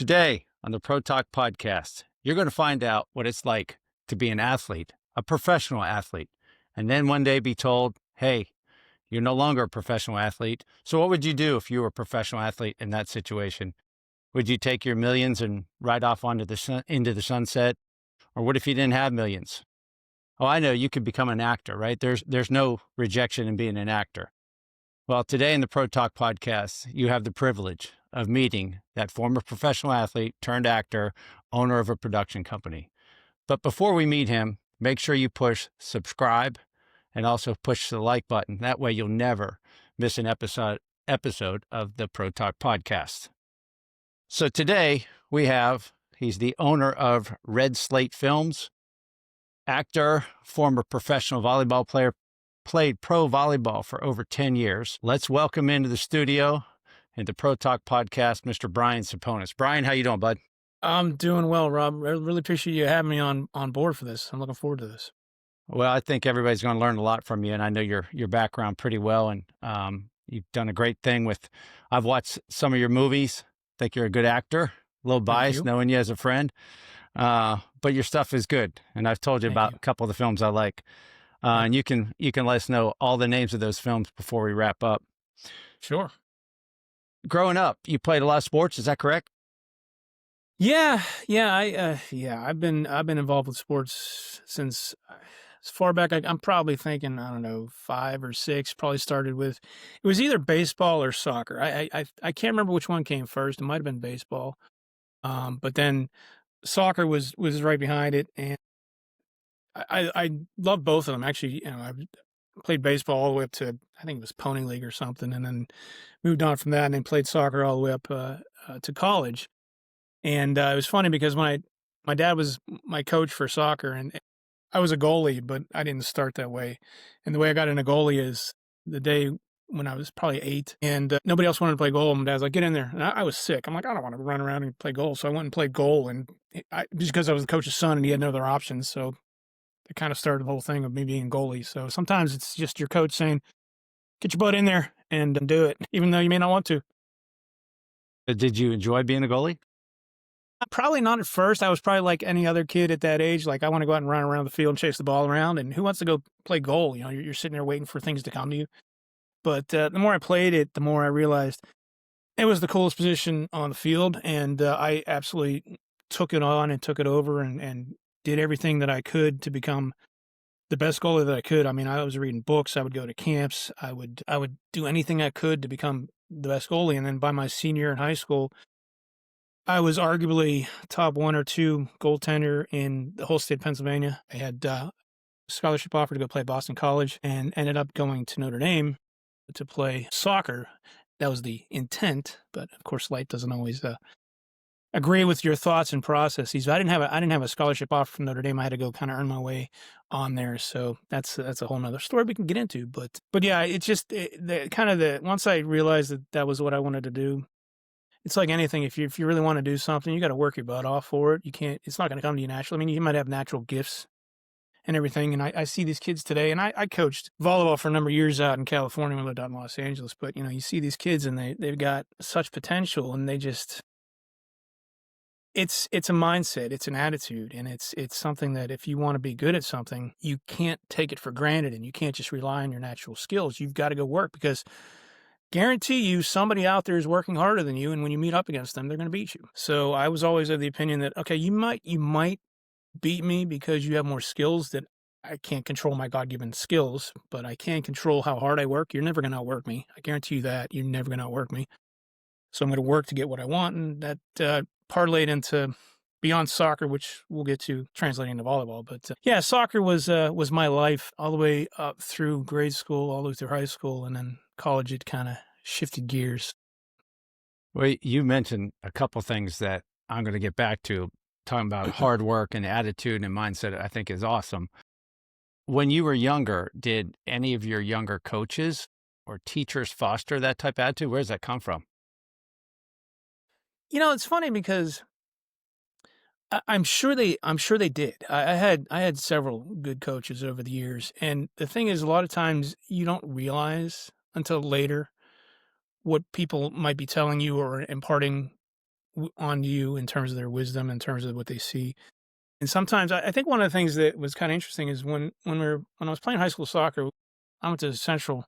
Today on the Pro Talk podcast, you're going to find out what it's like to be an athlete, a professional athlete, and then one day be told, hey, you're no longer a professional athlete. So, what would you do if you were a professional athlete in that situation? Would you take your millions and ride off into the sunset? Or what if you didn't have millions? Oh, I know you could become an actor, right? There's no rejection in being an actor. Well, today in the Pro Talk podcast, you have the privilege of meeting that former professional athlete turned actor, owner of a production company. But before we meet him, make sure you push subscribe and also push the like button. That way you'll never miss an episode of the Pro Talk podcast. So today he's the owner of Red Slate Films, actor, former professional volleyball player, played pro volleyball for over 10 years. Let's welcome into the studio and the Pro Talk podcast, Mr. Brian Saponis. Brian, how you doing, bud? I'm doing well, Rob. I really appreciate you having me on board for this. I'm looking forward to this. Well, I think everybody's going to learn a lot from you, and I know your background pretty well, and you've done a great thing with. I've watched some of your movies. I think you're a good actor. A little biased knowing you as a friend, but your stuff is good, and I've told you about a couple of the films I like. And you can let us know all the names of those films before we wrap up. Sure. Growing up, you played a lot of sports. Is that correct? Yeah. I've been involved with sports since as far back. I'm probably thinking, I don't know, 5 or 6. Probably started with, it was either baseball or soccer. I can't remember which one came first. It might have been baseball, but then soccer was right behind it, and I love both of them. Actually, I played baseball all the way up to, I think it was Pony League or something, and then moved on from that and then played soccer all the way up to college. And it was funny because when my dad was my coach for soccer, and I was a goalie, but I didn't start that way. And the way I got into goalie is the day when I was probably 8, and nobody else wanted to play goal. My dad's like, get in there. And I was sick. I'm like, I don't want to run around and play goal. So I went and played goal, and just because I was the coach's son and he had no other options. So it kind of started the whole thing of me being a goalie. So sometimes it's just your coach saying, get your butt in there and do it, even though you may not want to. Did you enjoy being a goalie? Probably not at first. I was probably like any other kid at that age. Like, I want to go out and run around the field and chase the ball around. And who wants to go play goal? You're sitting there waiting for things to come to you. But the more I played it, the more I realized it was the coolest position on the field. And I absolutely took it on and took it over and did everything that I could to become the best goalie that I could. I mean, I was reading books. I would go to camps. I would do anything I could to become the best goalie. And then by my senior year in high school, I was arguably top 1 or 2 goaltender in the whole state of Pennsylvania. I had a scholarship offer to go play at Boston College and ended up going to Notre Dame to play soccer. That was the intent, but of course, life doesn't always agree with your thoughts and processes. I didn't have a scholarship offer from Notre Dame. I had to go kind of earn my way on there. So that's a whole nother story we can get into. But yeah, it's just once I realized that was what I wanted to do. It's like anything. If you really want to do something, you got to work your butt off for it. You can't. It's not going to come to you naturally. I mean, you might have natural gifts and everything. And I see these kids today, and I coached volleyball for a number of years out in California. We lived out in Los Angeles, but you see these kids, and they've got such potential, and they just. It's a mindset, it's an attitude, and it's something that if you want to be good at something, you can't take it for granted, and you can't just rely on your natural skills. You've got to go work, because guarantee you somebody out there is working harder than you, and when you meet up against them, they're going to beat you. So I was always of the opinion that, okay, you might beat me because you have more skills that I can't control my God-given skills, but I can control how hard I work. You're never going to outwork me. I guarantee you that. You're never going to outwork me. So I'm going to work to get what I want, and that parlayed into beyond soccer, which we'll get to translating to volleyball. But yeah, soccer was my life all the way up through grade school, all the way through high school, and then college. It kind of shifted gears. Well, you mentioned a couple things that I'm going to get back to, talking about hard work and attitude and mindset. I think is awesome. When you were younger, did any of your younger coaches or teachers foster that type of attitude? Where does that come from? It's funny because I'm sure they did. I had several good coaches over the years, and the thing is, a lot of times you don't realize until later what people might be telling you or imparting on you in terms of their wisdom, in terms of what they see. And sometimes I think one of the things that was kind of interesting is when I was playing high school soccer, I went to Central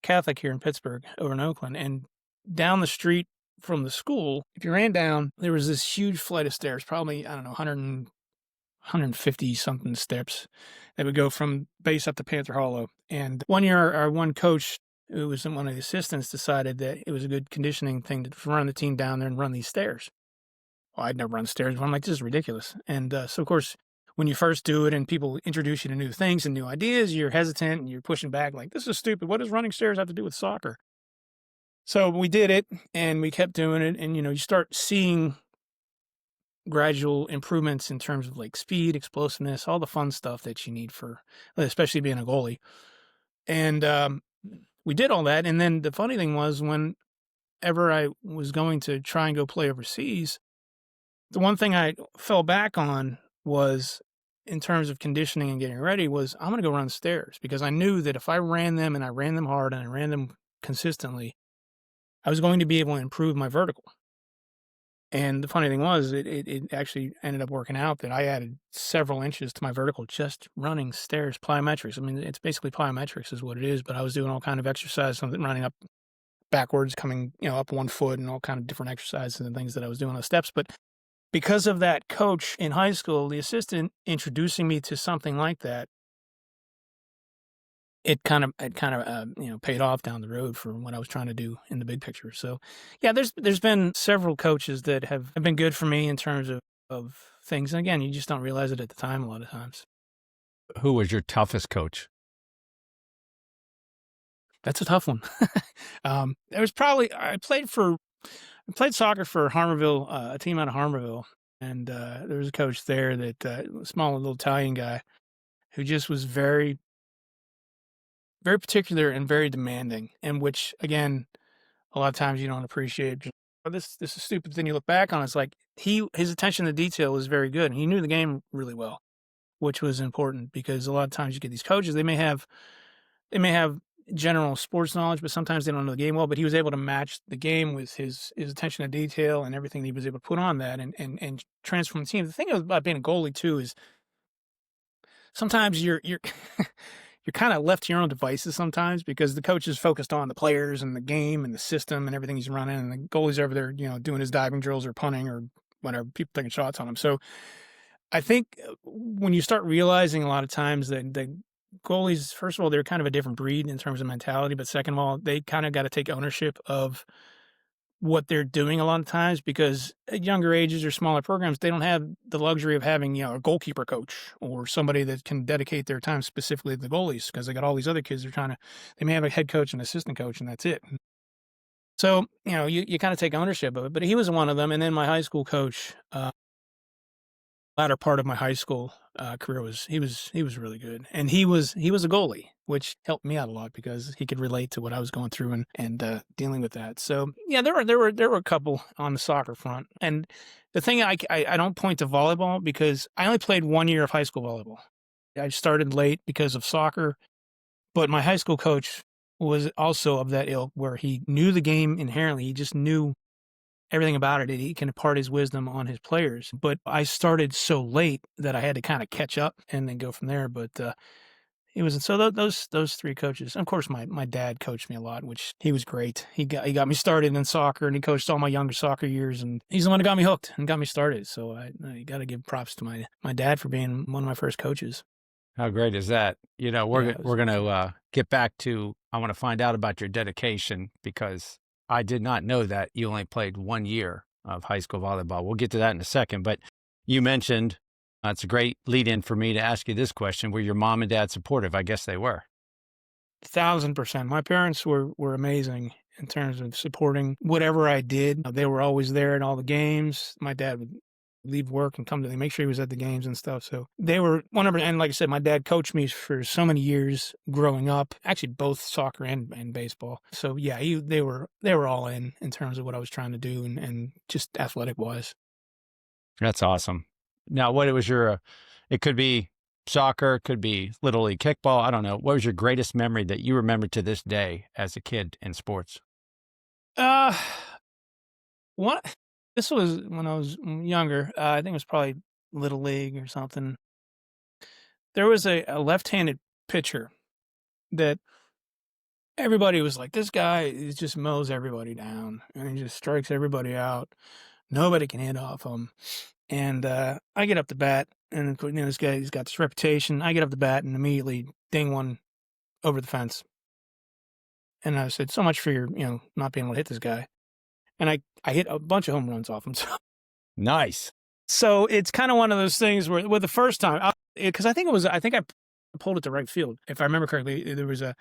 Catholic here in Pittsburgh over in Oakland, and down the street from the school, if you ran down, there was this huge flight of stairs, probably, I don't know, 150 something steps that would go from base up to Panther Hollow. And one year, our one coach, who was one of the assistants, decided that it was a good conditioning thing to run the team down there and run these stairs. Well, I'd never run stairs, but I'm like, this is ridiculous. And so, of course, when you first do it and people introduce you to new things and new ideas, you're hesitant and you're pushing back like, this is stupid. What does running stairs have to do with soccer? So we did it and we kept doing it. And, you start seeing gradual improvements in terms of like speed, explosiveness, all the fun stuff that you need for, especially being a goalie. And we did all that. And then the funny thing was, whenever I was going to try and go play overseas, the one thing I fell back on was, in terms of conditioning and getting ready, was I'm going to go run stairs, because I knew that if I ran them and I ran them hard and I ran them consistently, I was going to be able to improve my vertical. And the funny thing was, it actually ended up working out that I added several inches to my vertical just running stairs, plyometrics. I mean, it's basically plyometrics is what it is, but I was doing all kind of exercise, running up backwards, coming, up 1 foot, and all kind of different exercises and things that I was doing on the steps. But because of that coach in high school, the assistant introducing me to something like that, it kind of paid off down the road for what I was trying to do in the big picture. So yeah, there's been several coaches that have been good for me in terms of things. And again, you just don't realize it at the time a lot of times. Who was your toughest coach? That's a tough one. It was probably, I played soccer for Harmarville, a team out of Harmarville. And there was a coach there that, a small little Italian guy, who just was very, very particular and very demanding, and which, again, a lot of times you don't appreciate. Oh, this is stupid. Then you look back on it, it's like his attention to detail was very good. And he knew the game really well, which was important, because a lot of times you get these coaches, they may have general sports knowledge, but sometimes they don't know the game well. But he was able to match the game with his attention to detail and everything that he was able to put on that and transform the team. The thing about being a goalie too is sometimes you're you're kind of left to your own devices sometimes, because the coach is focused on the players and the game and the system and everything he's running, and the goalie's over there, doing his diving drills or punting or whatever, people taking shots on him. So I think when you start realizing a lot of times that the goalies, first of all, they're kind of a different breed in terms of mentality, but second of all, they kind of got to take ownership of what they're doing a lot of times, because at younger ages or smaller programs, they don't have the luxury of having, a goalkeeper coach or somebody that can dedicate their time specifically to the goalies, because they got all these other kids they may have a head coach and assistant coach, and that's it. So, you kind of take ownership of it, but he was one of them. And then my high school coach, latter part of my high school career, he was really good, and he was a goalie, which helped me out a lot because he could relate to what I was going through and dealing with that. So yeah, there were a couple on the soccer front. And the thing, I don't point to volleyball, because I only played 1 year of high school volleyball. I started late because of soccer, but my high school coach was also of that ilk, where he knew the game inherently. He just knew everything about it. He can impart his wisdom on his players. But I started so late that I had to kind of catch up and then go from there. But it was, so those three coaches. Of course, my dad coached me a lot, which he was great. He got me started in soccer, and he coached all my younger soccer years, and he's the one who got me hooked and got me started. So I got to give props to my dad for being one of my first coaches. How great is that? We're going to get back to, I want to find out about your dedication, because I did not know that you only played 1 year of high school volleyball. We'll get to that in a second. But you mentioned, it's a great lead in for me to ask you this question. Were your mom and dad supportive? I guess they were. 1,000%. My parents were amazing in terms of supporting whatever I did. They were always there at all the games. My dad would leave work and come to make sure he was at the games and stuff. So they were 100%. And like I said, my dad coached me for so many years growing up, actually both soccer and baseball. So yeah, they were all in terms of what I was trying to do and just athletic wise. That's awesome. Now, what was it could be soccer, it could be Little League kickball. I don't know. What was your greatest memory that you remember to this day as a kid in sports? What? This was when I was younger. I think it was probably little league or something. There was a left-handed pitcher that everybody was like, "This guy is just mows everybody down, and he just strikes everybody out. Nobody can hit off him." And, I get up to bat, and, of course, this guy, he's got this reputation. I get up to bat and immediately ding one over the fence. And I said, "So much for your, not being able to hit this guy." And I hit a bunch of home runs off him. Nice. So it's kinda one of those things where with the first time, because I think I pulled it to right field. If I remember correctly, it was a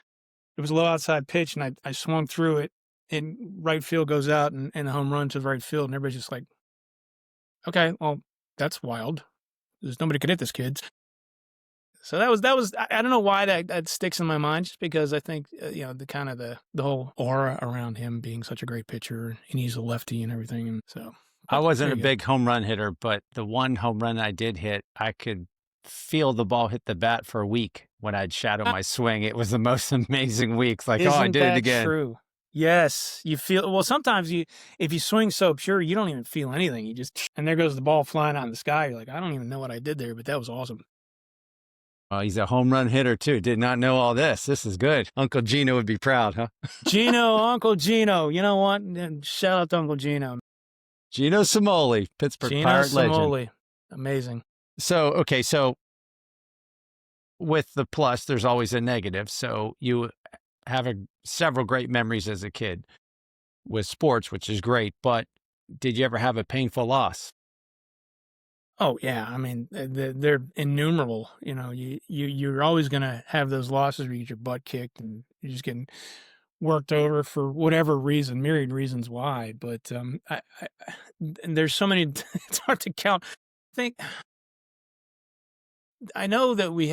low outside pitch, and I swung through it, and right field goes out, and a home run to the right field, and everybody's just like, "Okay, well, that's wild. There's nobody could hit this kid." So that was I don't know why that sticks in my mind, just because I think, the kind of the whole aura around him being such a great pitcher, and he's a lefty and everything, and so I but wasn't there a you go. big home run hitter, but the one home run I did hit, I could feel the ball hit the bat for a week when I'd shadow Uh, my swing. It was the most amazing weeks. Like, oh, I Isn't did it that again. true? Yes, you feel well, sometimes if you swing so pure, you don't even feel anything. You just and there goes the ball flying out in the sky. You're like, "I don't even know what I did there, but that was awesome." Oh, he's a home run hitter too. Did not know all this. This is good. Uncle Gino would be proud, huh? Gino, Uncle Gino, you know what? Shout out to Uncle Gino. Gino Samoli, Pittsburgh Gino Pirate legend. Samoli. Amazing. So, okay, so with the plus, there's always a negative. So you have several great memories as a kid with sports, which is great. But did you ever have a painful loss? Oh, yeah, I mean, they're innumerable. You're always gonna have those losses where you get your butt kicked and you're just getting worked over for whatever reason, myriad reasons why, but, and there's so many it's hard to count. Think I know that we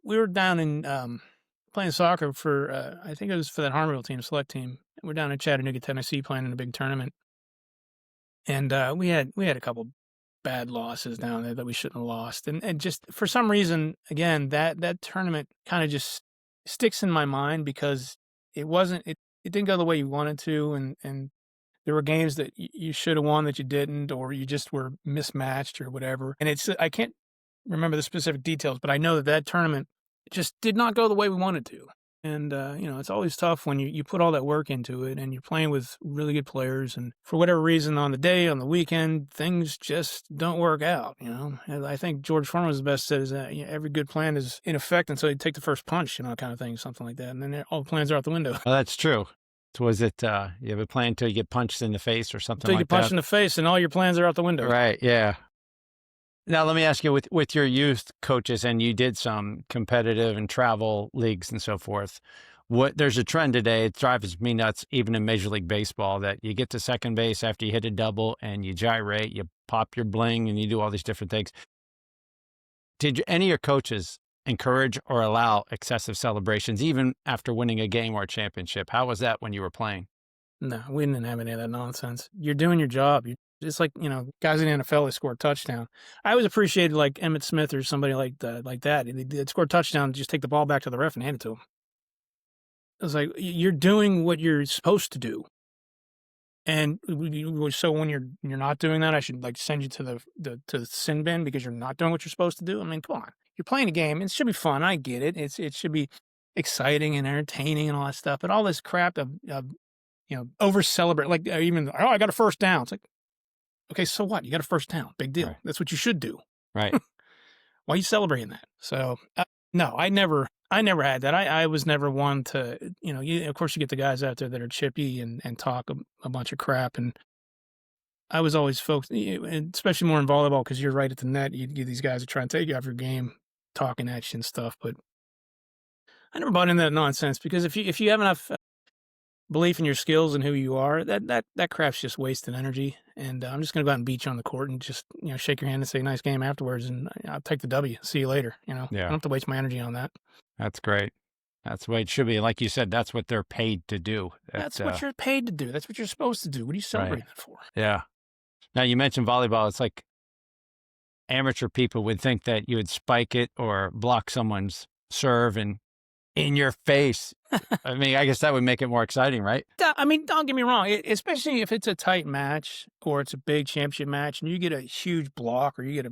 were down in, playing soccer for, I think it was for that Harmarville team, select team. We're down in Chattanooga, Tennessee, playing in a big tournament, and, we had a couple bad losses down there that we shouldn't have lost, and just for some reason, again, that tournament kinda just sticks in my mind because it didn't go the way you wanted to, and there were games that you should have won that you didn't, or you just were mismatched or whatever, and I can't remember the specific details, but I know that tournament just did not go the way we wanted to, and, it's always tough when you put all that work into it, and you're playing with really good players, and for whatever reason, on the day, on the weekend, things just don't work out, and I think George Foreman was the best said is that, every good plan is in effect until you take the first punch, kind of thing, something like that, and then all the plans are out the window. Oh, that's true. So was it, you have a plan until you get punched in the face or something Until you like get punched that? in the face and all your plans are out the window. Right. Yeah. Now, let me ask you, with your youth coaches, and you did some competitive and travel leagues and so forth, there's a trend today, it drives me nuts, even in Major League Baseball, that you get to second base after you hit a double and you gyrate, you pop your bling, and you do all these different things. Did any of your coaches encourage or allow excessive celebrations, even after winning a game or a championship? How was that when you were playing? No, we didn't have any of that nonsense. You're doing your job. It's like, guys in the NFL, they score a touchdown. I always appreciated like Emmitt Smith or somebody like that. They'd score a touchdown, just take the ball back to the ref and hand it to him. It was like, you're doing what you're supposed to do. And so when you're not doing that, I should like send you to the sin bin because you're not doing what you're supposed to do. I mean, come on, you're playing a game. It should be fun. I get it. It should be exciting and entertaining and all that stuff. But all this crap of over celebrate, like even I got a first down. It's like, okay, so what? You got a first down. Big deal. Right. That's what you should do. Right. Why are you celebrating that? So no, I never had that. I was never one to, of course you get the guys out there that are chippy and talk a bunch of crap. And I was always focused, especially more in volleyball, because you're right at the net. You get these guys that try and take you off your game, talking at you and stuff. But I never bought into that nonsense, because if you have enough belief in your skills and who you are, that crap's just wasted energy. And I'm just going to go out and beat you on the court and just, shake your hand and say nice game afterwards. And I'll take the W. See you later. I don't have to waste my energy on that. That's great. That's the way it should be. Like you said, that's what they're paid to do. That's what you're paid to do. That's what you're supposed to do. What are you celebrating that for? Yeah. Now, you mentioned volleyball. It's like amateur people would think that you would spike it or block someone's serve and In your face. I mean, I guess that would make it more exciting, right? I mean, don't get me wrong, especially if it's a tight match or it's a big championship match and you get a huge block or you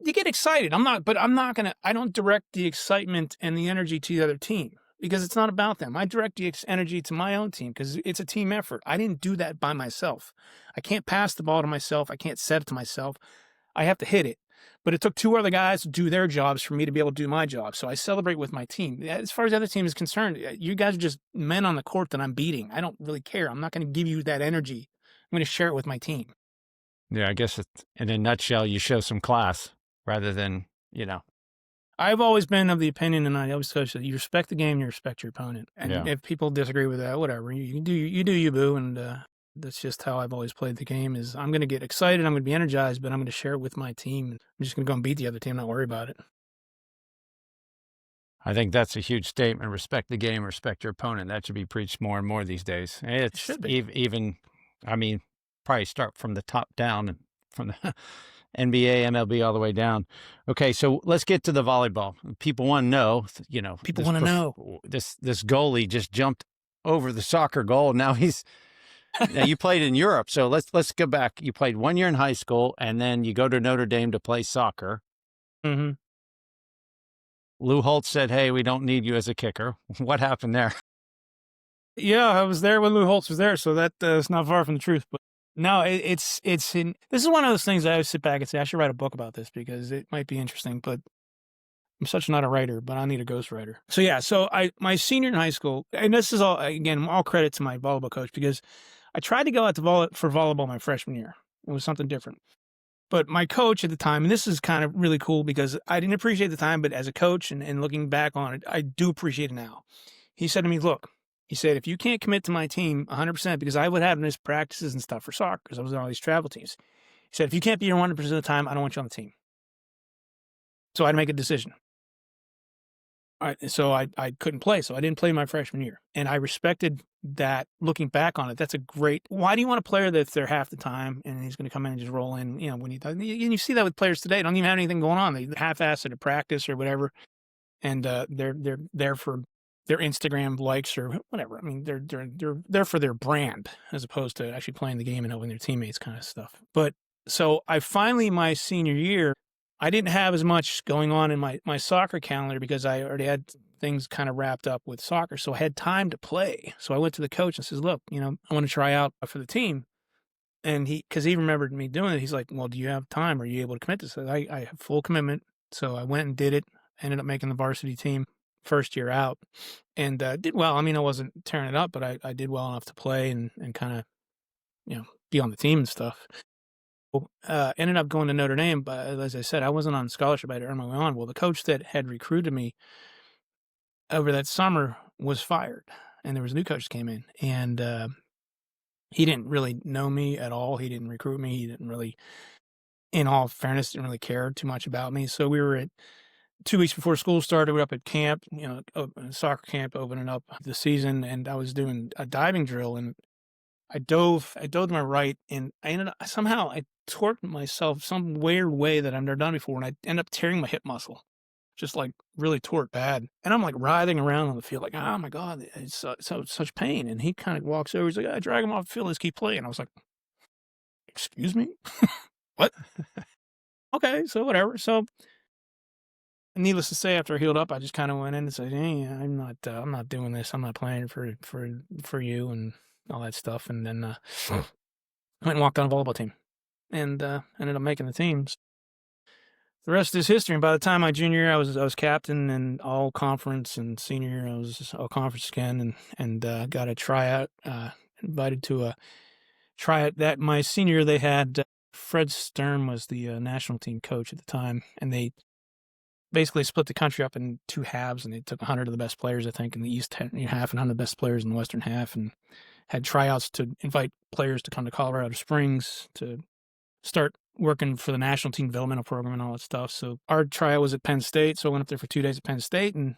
get excited. I don't direct the excitement and the energy to the other team because it's not about them. I direct the energy to my own team because it's a team effort. I didn't do that by myself. I can't pass the ball to myself. I can't set it to myself. I have to hit it. But it took two other guys to do their jobs for me to be able to do my job. So I celebrate with my team. As far as the other team is concerned, you guys are just men on the court that I'm beating. I don't really care. I'm not going to give you that energy. I'm going to share it with my team. Yeah, I guess in a nutshell, you show some class rather than, I've always been of the opinion, and I always say that you respect the game, you respect your opponent. And Yeah. if people disagree with that, whatever. You do you, boo. And that's just how I've always played the game is I'm going to get excited, I'm going to be energized, but I'm going to share it with my team. I'm just going to go and beat the other team, not worry about it. I think that's a huge statement. Respect the game, respect your opponent. That should be preached more and more these days. It's should be. even, I mean, probably start from the top down and from the NBA, MLB, all the way down. Okay, so let's get to the volleyball. People want to know, People want to know. This goalie just jumped over the soccer goal. Now now you played in Europe, so let's go back. You played 1 year in high school, and then you go to Notre Dame to play soccer. Mm-hmm. Lou Holtz said, "Hey, we don't need you as a kicker." What happened there? Yeah, I was there when Lou Holtz was there, so that is not far from the truth. But no, it's in. This is one of those things I always sit back and say I should write a book about this because it might be interesting. But I'm such not a writer, but I need a ghostwriter. So yeah, my senior in high school, and this is all credit to my volleyball coach because I tried to go out for volleyball my freshman year. It was something different. But my coach at the time, and this is kind of really cool because I didn't appreciate the time, but as a coach and looking back on it, I do appreciate it now. He said to me, look, he said, if you can't commit to my team 100%, because I would have missed practices and stuff for soccer because I was on all these travel teams. He said, if you can't be here 100% of the time, I don't want you on the team. So I had to make a decision. All right, so I couldn't play, so I didn't play my freshman year. And I respected that looking back on it. That's a great, why do you want a player that's there half the time and he's going to come in and just roll in, when you see that with players today, don't even have anything going on. They half-ass it at practice or whatever. And they're there for their Instagram likes or whatever. I mean, they're there for their brand as opposed to actually playing the game and helping their teammates kind of stuff. But so I finally, my senior year, I didn't have as much going on in my soccer calendar because I already had things kind of wrapped up with soccer. So I had time to play. So I went to the coach and says, look, I want to try out for the team. And because he remembered me doing it, he's like, well, do you have time? Are you able to commit to this? I have full commitment. So I went and did it. Ended up making the varsity team first year out and did well. I mean, I wasn't tearing it up, but I did well enough to play and kind of, be on the team and stuff. Ended up going to Notre Dame, but as I said, I wasn't on scholarship. I had to earn my way on. Well, the coach that had recruited me over that summer was fired, and there was a new coach that came in, and he didn't really know me at all. He didn't recruit me. He didn't really, in all fairness, didn't really care too much about me. So we were at 2 weeks before school started, we were up at camp, soccer camp opening up the season, and I was doing a diving drill, and I dove to my right, and I torqued myself some weird way that I've never done before, and I ended up tearing my hip muscle, just like really tore it bad. And I'm like writhing around on the field, like, oh my God, it's such pain. And he kind of walks over, he's like, I drag him off the field, let's keep playing. I was like, excuse me? What? Okay, so whatever. So needless to say, after I healed up, I just kind of went in and said, hey, I'm not doing this. I'm not playing for you and all that stuff. And then I went and walked on a volleyball team and ended up making the teams. The rest is history. And by the time my junior year, I was captain in all conference, and senior year, I was all conference again, and got a tryout, invited to a tryout. That my senior year, they had Fred Stern was the national team coach at the time, and they basically split the country up in two halves, and they took 100 of the best players, I think, in the east half and 100 of the best players in the western half, and had tryouts to invite players to come to Colorado Springs to start working for the national team developmental program and all that stuff. So our tryout was at Penn State, so I went up there for 2 days at Penn State and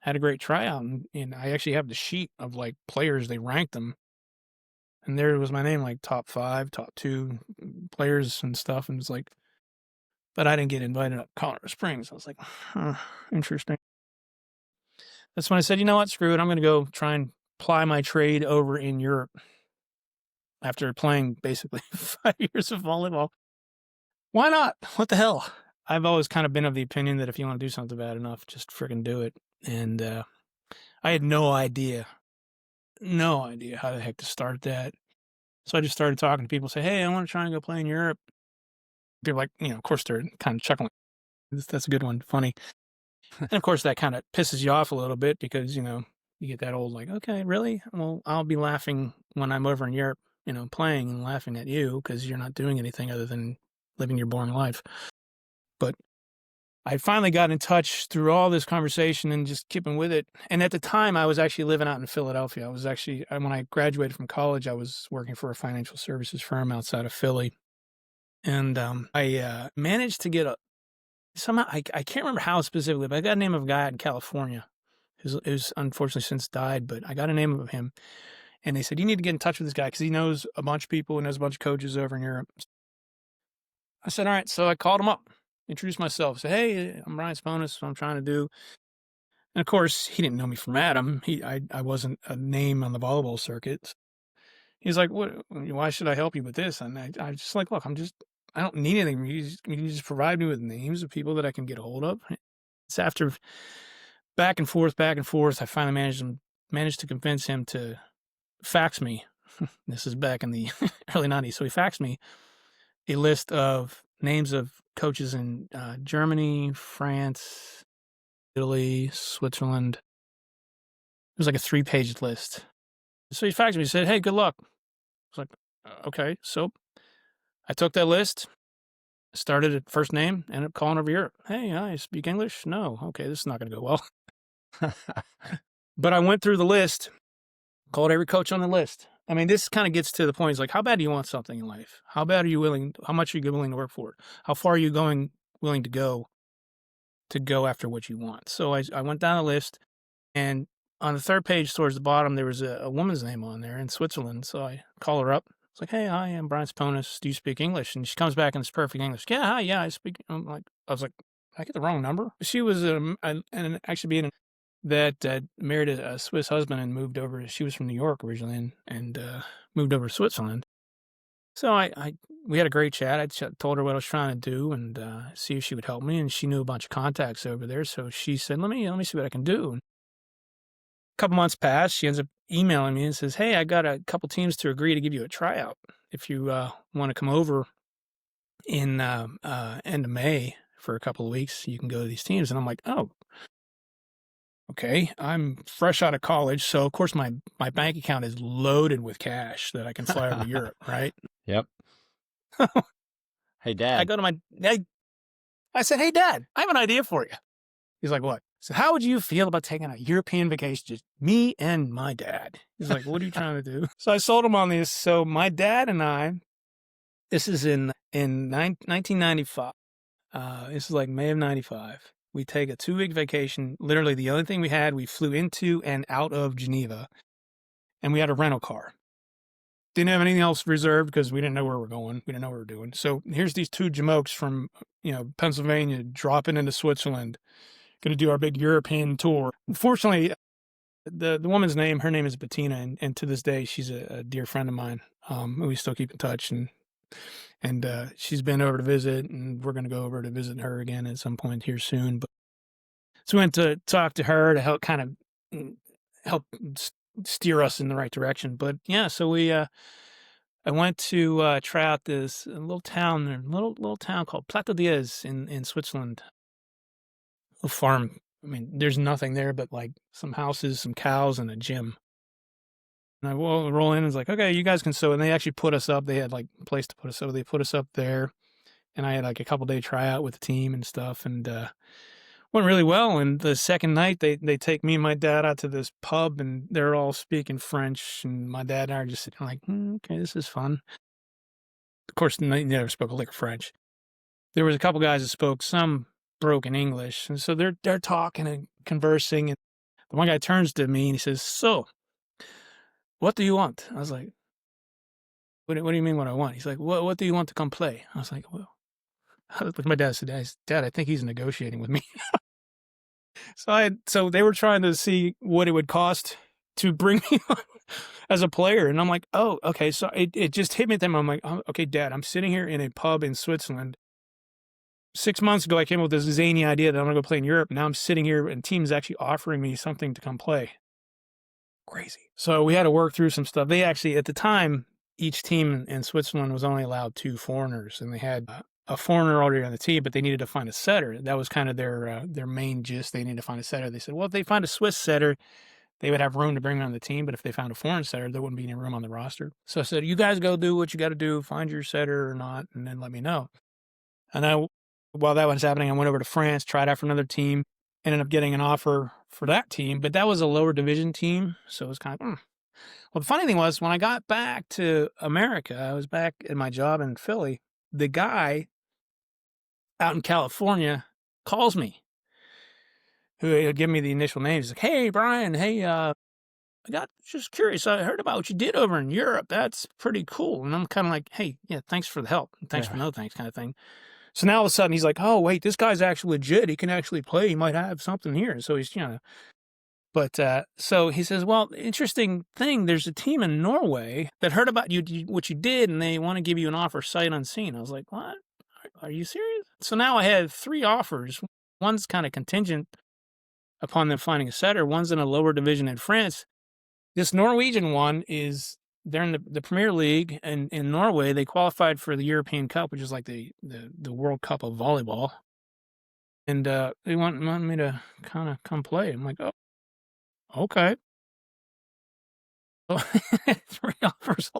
had a great tryout. And I actually have the sheet of like players, they ranked them, and there was my name, like top 5, top 2 players and stuff, and it's like, but I didn't get invited up Colorado Springs. I was like, interesting. That's when I said, you know what, screw it. I'm going to go try and ply my trade over in Europe after playing basically 5 years of volleyball. Why not? What the hell? I've always kind of been of the opinion that if you want to do something bad enough, just freaking do it. And I had no idea how the heck to start that. So I just started talking to people, say, hey, I want to try and go play in Europe. They're like, of course they're kind of chuckling. That's a good one, funny. And of course that kind of pisses you off a little bit because, you get that old like, okay, really? Well, I'll be laughing when I'm over in Europe, playing and laughing at you because you're not doing anything other than living your boring life. But I finally got in touch through all this conversation and just keeping with it. And at the time, I was actually living out in Philadelphia. When I graduated from college, I was working for a financial services firm outside of Philly. And I managed to get somehow, I can't remember how specifically, but I got a name of a guy out in California who's unfortunately since died, but I got a name of him. And they said, you need to get in touch with this guy because he knows a bunch of people and knows a bunch of coaches over in Europe. I said, all right. So I called him up, introduced myself, said, hey, I'm Brian Sponis, what I'm trying to do. And of course, he didn't know me from Adam. I wasn't a name on the volleyball circuit. He's like, why should I help you with this? And I just like, look, I don't need anything. You just provide me with names of people that I can get a hold of. It's after back and forth, I finally managed to convince him to fax me. This is back in the early 90s. So he faxed me a list of names of coaches in Germany, France, Italy, Switzerland. It was like a 3-page list. So he faxed me. He said, hey, good luck. I was like, okay. So I took that list, started at first name, ended up calling over Europe. Hey, I speak English? No. Okay, this is not going to go well. But I went through the list, called every coach on the list. I mean, this kind of gets to the point. It's like, how bad do you want something in life? How much are you willing to work for it? How far are you willing to go after what you want? So I went down the list, and on the third page towards the bottom, there was a woman's name on there in Switzerland. So I call her up. It's like, hey, hi, I'm Brian Sponis. Do you speak English? And she comes back in this perfect English. Yeah, hi, yeah, I speak. I was like, did I get the wrong number? She was actually being that married a Swiss husband and moved over. She was from New York originally and moved over to Switzerland. So we had a great chat. I told her what I was trying to do and see if she would help me. And she knew a bunch of contacts over there. So she said, let me see what I can do. And a couple months passed. She ends up emailing me and says, hey, I got a couple teams to agree to give you a tryout. If you want to come over in end of May for a couple of weeks, you can go to these teams. And I'm like, oh, okay. I'm fresh out of college. So, of course, my bank account is loaded with cash that I can fly over to Europe, right? Yep. Hey, Dad. I go to I said, hey, Dad, I have an idea for you. He's like, what? So how would you feel about taking a European vacation, just me and my dad? He's like, what are you trying to do? So I sold him on this. So my dad and I, this is in 1995. This is like May of 95. We take a 2-week vacation. Literally the only thing we had, we flew into and out of Geneva, and we had a rental car. Didn't have anything else reserved because we didn't know where we were going. We didn't know what we were doing. So here's these two jamokes from, Pennsylvania dropping into Switzerland, going to do our big European tour. Unfortunately, the woman's name, her name is Bettina, and to this day, she's a dear friend of mine. We still keep in touch, and she's been over to visit, and we're going to go over to visit her again at some point here soon. But so we went to talk to her to help steer us in the right direction. But yeah, so I went to try out this little town called Plateau d'Ez in Switzerland. A farm. I mean, there's nothing there but like some houses, some cows, and a gym. And I roll in and it's like, okay, you guys can sew. And they actually put us up. They had like a place to put us. So they put us up there. And I had like a couple-day tryout with the team and stuff. And went really well. And the second night, they take me and my dad out to this pub. And they're all speaking French. And my dad and I are just sitting like, okay, this is fun. Of course, they never spoke a lick of French. There was a couple guys that spoke some broken English. And so they're talking and conversing. And the one guy turns to me and he says, so, what do you want? I was like, what do you mean what I want? He's like, what do you want to come play? I was like, well, my dad said, Dad, I think he's negotiating with me. So they were trying to see what it would cost to bring me on as a player, and I'm like, "Oh, okay." So it just hit me at that moment. I'm like, "Oh, okay, Dad, I'm sitting here in a pub in Switzerland. 6 months ago, I came up with this zany idea that I'm gonna go play in Europe. Now I'm sitting here, and teams actually offering me something to come play. Crazy." So we had to work through some stuff. They actually, at the time, each team in Switzerland was only allowed 2 foreigners, and they had a foreigner already on the team, but they needed to find a setter. That was kind of their main gist. They needed to find a setter. They said, well, if they find a Swiss setter, they would have room to bring on the team. But if they found a foreign setter, there wouldn't be any room on the roster. So I said, you guys go do what you got to do, find your setter or not, and then let me know. And while that was happening, I went over to France, tried out for another team, ended up getting an offer for that team, but that was a lower division team. So it was kind of, Well, the funny thing was when I got back to America, I was back at my job in Philly. The guy out in California calls me, who had given me the initial name. He's like, hey, Brian, hey, I got just curious. I heard about what you did over in Europe. That's pretty cool. And I'm kind of like, hey, yeah, thanks for the help. Thanks for no thanks kind of thing. So now all of a sudden he's like, oh, wait, this guy's actually legit. He can actually play. He might have something here. So he's, but so he says, well, interesting thing. There's a team in Norway that heard about what you did, and they want to give you an offer sight unseen. I was like, what? Are you serious? So now I have 3 offers. One's kind of contingent upon them finding a setter. One's in a lower division in France. This Norwegian one they're in the Premier League, and in Norway they qualified for the European Cup, which is like the World Cup of volleyball. And they want me to kind of come play. I'm like, oh, okay. 3 offers.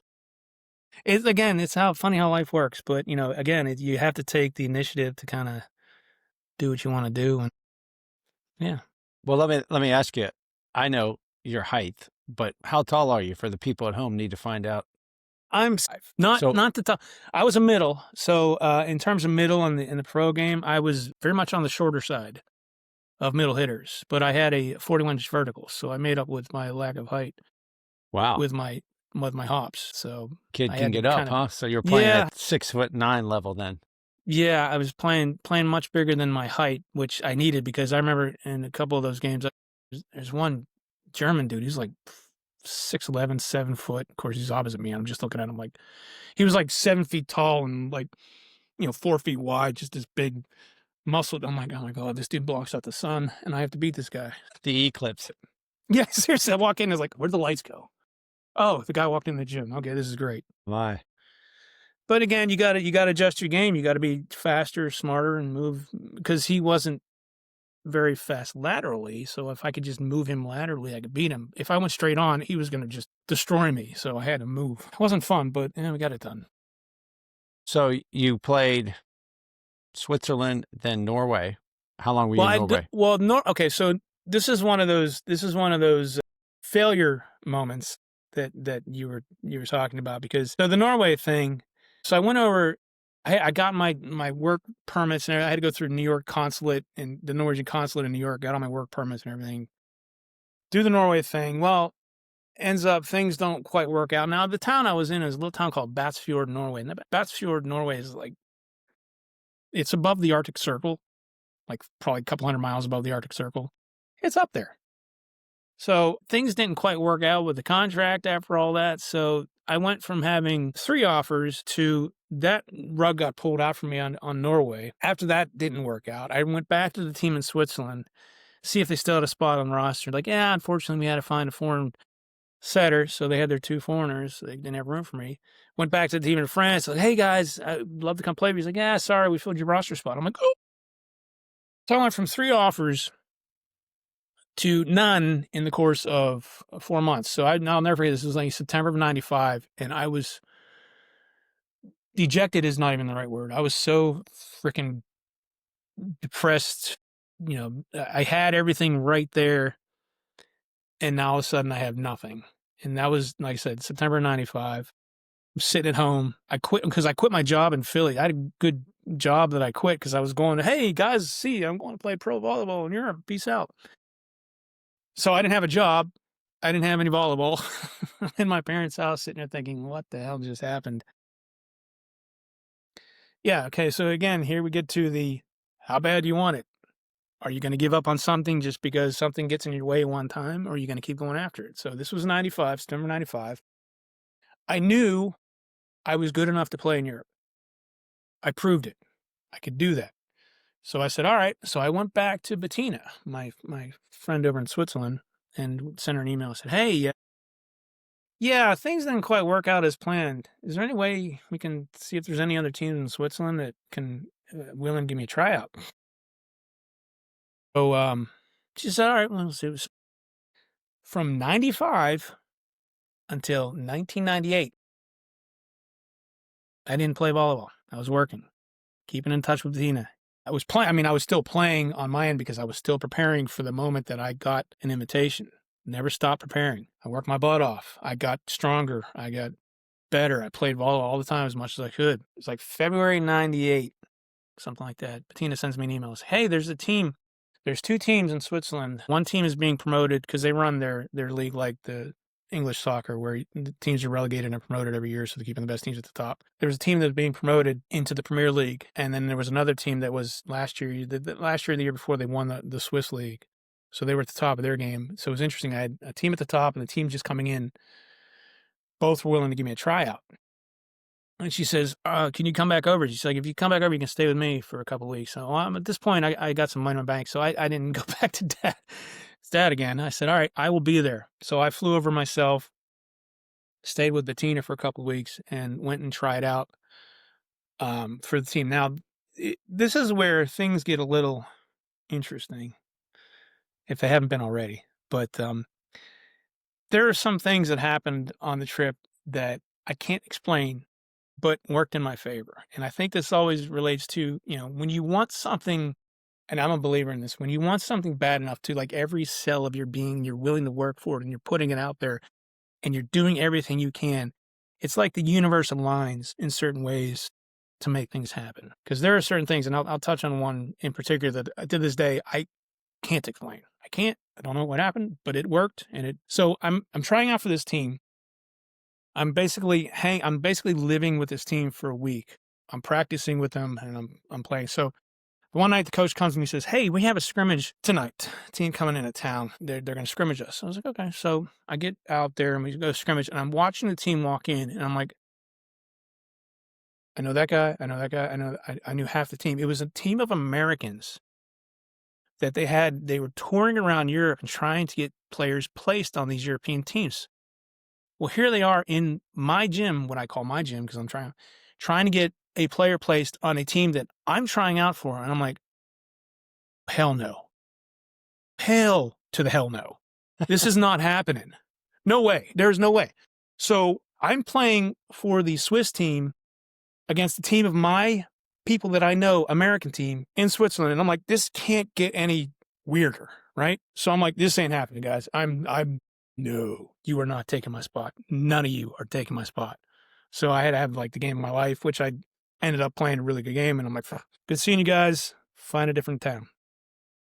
It's funny how life works. But, again, you have to take the initiative to kind of do what you want to do. And yeah. Well, let me ask you. I know your height, but how tall are you for the people at home need to find out? I'm not the top. I was a middle. So in terms of middle in the pro game, I was very much on the shorter side of middle hitters, but I had a 41-inch vertical, so I made up with my lack of height. Wow. With my hops. So kid can get up, huh? So you're playing at 6'9" level then. Yeah, I was playing much bigger than my height, which I needed because I remember in a couple of those games, there's one German dude. He's like 6'11", 7 foot. Of course, he's opposite me. I'm just looking at him like he was like 7 feet tall and like 4 feet wide, just this big muscle. I'm like, oh my god, this dude blocks out the sun, and I have to beat this guy. The eclipse. Yeah, seriously. I walk in, and it's like, where'd the lights go? Oh, the guy walked in the gym. Okay, this is great. Why? But again, you got to adjust your game. You got to be faster, smarter, and move because he wasn't very fast laterally. So if I could just move him laterally, I could beat him. If I went straight on, he was going to just destroy me. So I had to move. It wasn't fun, but we got it done. So you played Switzerland, then Norway. How long were you in Norway? Okay. So this is one of those failure moments that you were talking about because the Norway thing. So I went over. I got my work permits and I had to go through New York consulate and the Norwegian consulate in New York. Got all my work permits and everything. Do the Norway thing. Well, ends up things don't quite work out. Now the town I was in is a little town called Batsfjord, Norway. And Batsfjord, Norway is like it's above the Arctic Circle, like probably a couple 100 miles above the Arctic Circle. It's up there. So things didn't quite work out with the contract after all that. So I went from having 3 offers to that rug got pulled out from me on Norway. After that didn't work out, I went back to the team in Switzerland, see if they still had a spot on the roster. Like, yeah, unfortunately, we had to find a foreign setter. So they had their 2 foreigners. They didn't have room for me. Went back to the team in France. Like, hey, guys, I'd love to come play. He's like, yeah, sorry, we filled your roster spot. I'm like, oh. So I went from 3 offers to none in the course of 4 months. So I'll never forget this. It was like September of 95, and I was dejected is not even the right word. I was so freaking depressed. I had everything right there, and now all of a sudden I have nothing. And that was, like I said, September of 95. I'm sitting at home. I quit because I quit my job in Philly. I had a good job that I quit because I was going, hey, guys, see, I'm going to play pro volleyball in Europe. Peace out. So I didn't have a job. I didn't have any volleyball. I'm in my parents' house sitting there thinking, what the hell just happened? Yeah, okay, so again, here we get to the how bad do you want it? Are you going to give up on something just because something gets in your way one time, or are you going to keep going after it? So this was 95, September 95. I knew I was good enough to play in Europe. I proved it. I could do that. So I said, all right. So I went back to Bettina, my friend over in Switzerland, and sent her an email. I said, hey, yeah, things didn't quite work out as planned. Is there any way we can see if there's any other teams in Switzerland that can willing to give me a tryout? So she said, all right, well, it was from 95 until 1998. I didn't play volleyball. I was working, keeping in touch with Bettina. I was playing. I mean, I was still playing on my end because I was still preparing for the moment that I got an invitation. Never stopped preparing. I worked my butt off. I got stronger. I got better. I played volleyball all the time as much as I could. It's like February 98, something like that. Bettina sends me an email. Says, hey, there's a team. There's 2 teams in Switzerland. One team is being promoted because they run their league like the English soccer, where the teams are relegated and promoted every year, so they're keeping the best teams at the top. There was a team that was being promoted into the Premier League, and then there was another team that was last year, the year before, they won the Swiss League. So they were at the top of their game. So it was interesting. I had a team at the top and a team just coming in. Both were willing to give me a tryout. And she says, can you come back over? She's like, if you come back over, you can stay with me for a couple of weeks. So at this point, I got some money in my bank, so I didn't go back to dad again. I said, all right, I will be there. So I flew over myself, stayed with Bettina for a couple of weeks, and went and tried out for the team. Now, this is where things get a little interesting, if they haven't been already. But there are some things that happened on the trip that I can't explain, but worked in my favor. And I think this always relates to, when you want something, and I'm a believer in this, when you want something bad enough to, like, every cell of your being, you're willing to work for it and you're putting it out there and you're doing everything you can, it's like the universe aligns in certain ways to make things happen. Because there are certain things, and I'll touch on one in particular that to this day, I can't explain. I don't know what happened, but it worked. So I'm trying out for this team. I'm basically living with this team for a week. I'm practicing with them and I'm playing. So one night the coach comes to me and says, hey, we have a scrimmage tonight. Team coming into town. They're going to scrimmage us. I was like, okay. So I get out there and we go scrimmage, and I'm watching the team walk in, and I'm like, I know that guy. I knew half the team. It was a team of Americans that they were touring around Europe and trying to get players placed on these European teams. Well, here they are in my gym, what I call my gym, because I'm trying to get a player placed on a team that I'm trying out for. And I'm like, hell no. Hell to the hell no. This is not happening. No way. There's no way. So I'm playing for the Swiss team against the team of my people that I know, American team in Switzerland. And I'm like, this can't get any weirder, right? So I'm like, this ain't happening, guys. No, you are not taking my spot. None of you are taking my spot. So I had to have, like, the game of my life, which I ended up playing a really good game. And I'm like, good seeing you guys. Find a different town.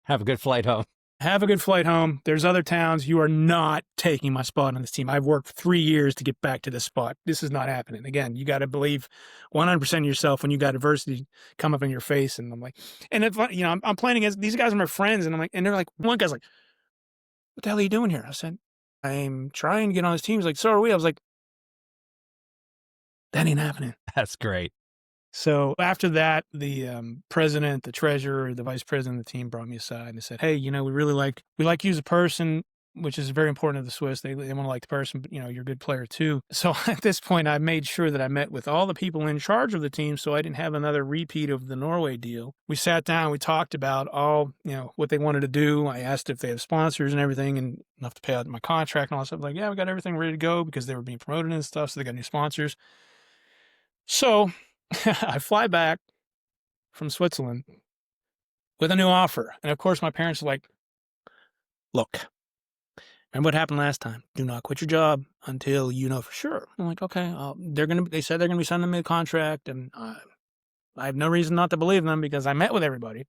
Have a good flight home. Have a good flight home. There's other towns. You are not taking my spot on this team. I've worked 3 years to get back to this spot. This is not happening. Again, you got to believe 100% of yourself when you got adversity come up in your face. And I'm like, and if, I'm playing against these guys are my friends. And I'm like, and they're like, one guy's like, what the hell are you doing here? I said, I'm trying to get on this team. He's like, so are we. I was like, that ain't happening. That's great. So after that, the president, the treasurer, the vice president of the team brought me aside and said, hey, we like you as a person, which is very important to the Swiss. They want to like the person, but, you're a good player too. So at this point, I made sure that I met with all the people in charge of the team so I didn't have another repeat of the Norway deal. We sat down, we talked about all, what they wanted to do. I asked if they have sponsors and everything and enough to pay out my contract and all that stuff. Like, yeah, we got everything ready to go because they were being promoted and stuff. So they got new sponsors. So I fly back from Switzerland with a new offer. And of course, my parents are like, look, remember what happened last time? Do not quit your job until you know for sure. I'm like, okay, they said they're going to be sending me a contract, and I have no reason not to believe them because I met with everybody.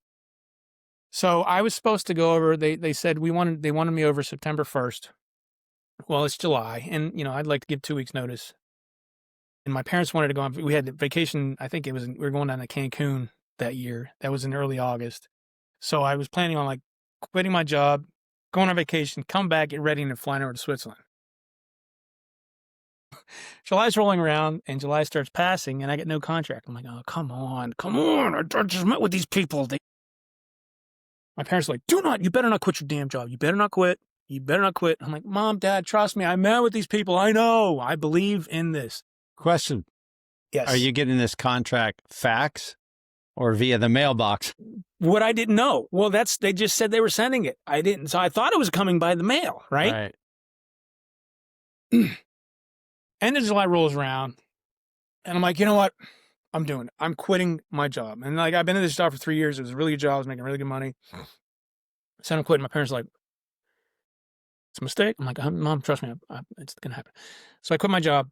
So I was supposed to go over, they said they wanted me over September 1st. Well, it's July, and, I'd like to give 2 weeks notice. And my parents wanted to go on. We had vacation. I think we were going down to Cancun that year. That was in early August. So I was planning on like quitting my job, going on vacation, come back, get ready, and flying over to Switzerland. July's rolling around and July starts passing and I get no contract. I'm like, oh, come on. I just met with these people. My parents are like, you better not quit your damn job. You better not quit. You better not quit. I'm like, Mom, Dad, trust me. I met with these people. I know. I believe in this. Question. Yes. Are you getting this contract fax or via the mailbox? What I didn't know. Well, they just said they were sending it. I didn't. So I thought it was coming by the mail, right? End of July rolls around and I'm like, you know what? I'm doing it. I'm quitting my job. And like, I've been in this job for 3 years. It was a really good job. I was making really good money. So I'm quitting. My parents are like, it's a mistake. I'm like, Mom, trust me. It's going to happen. So I quit my job.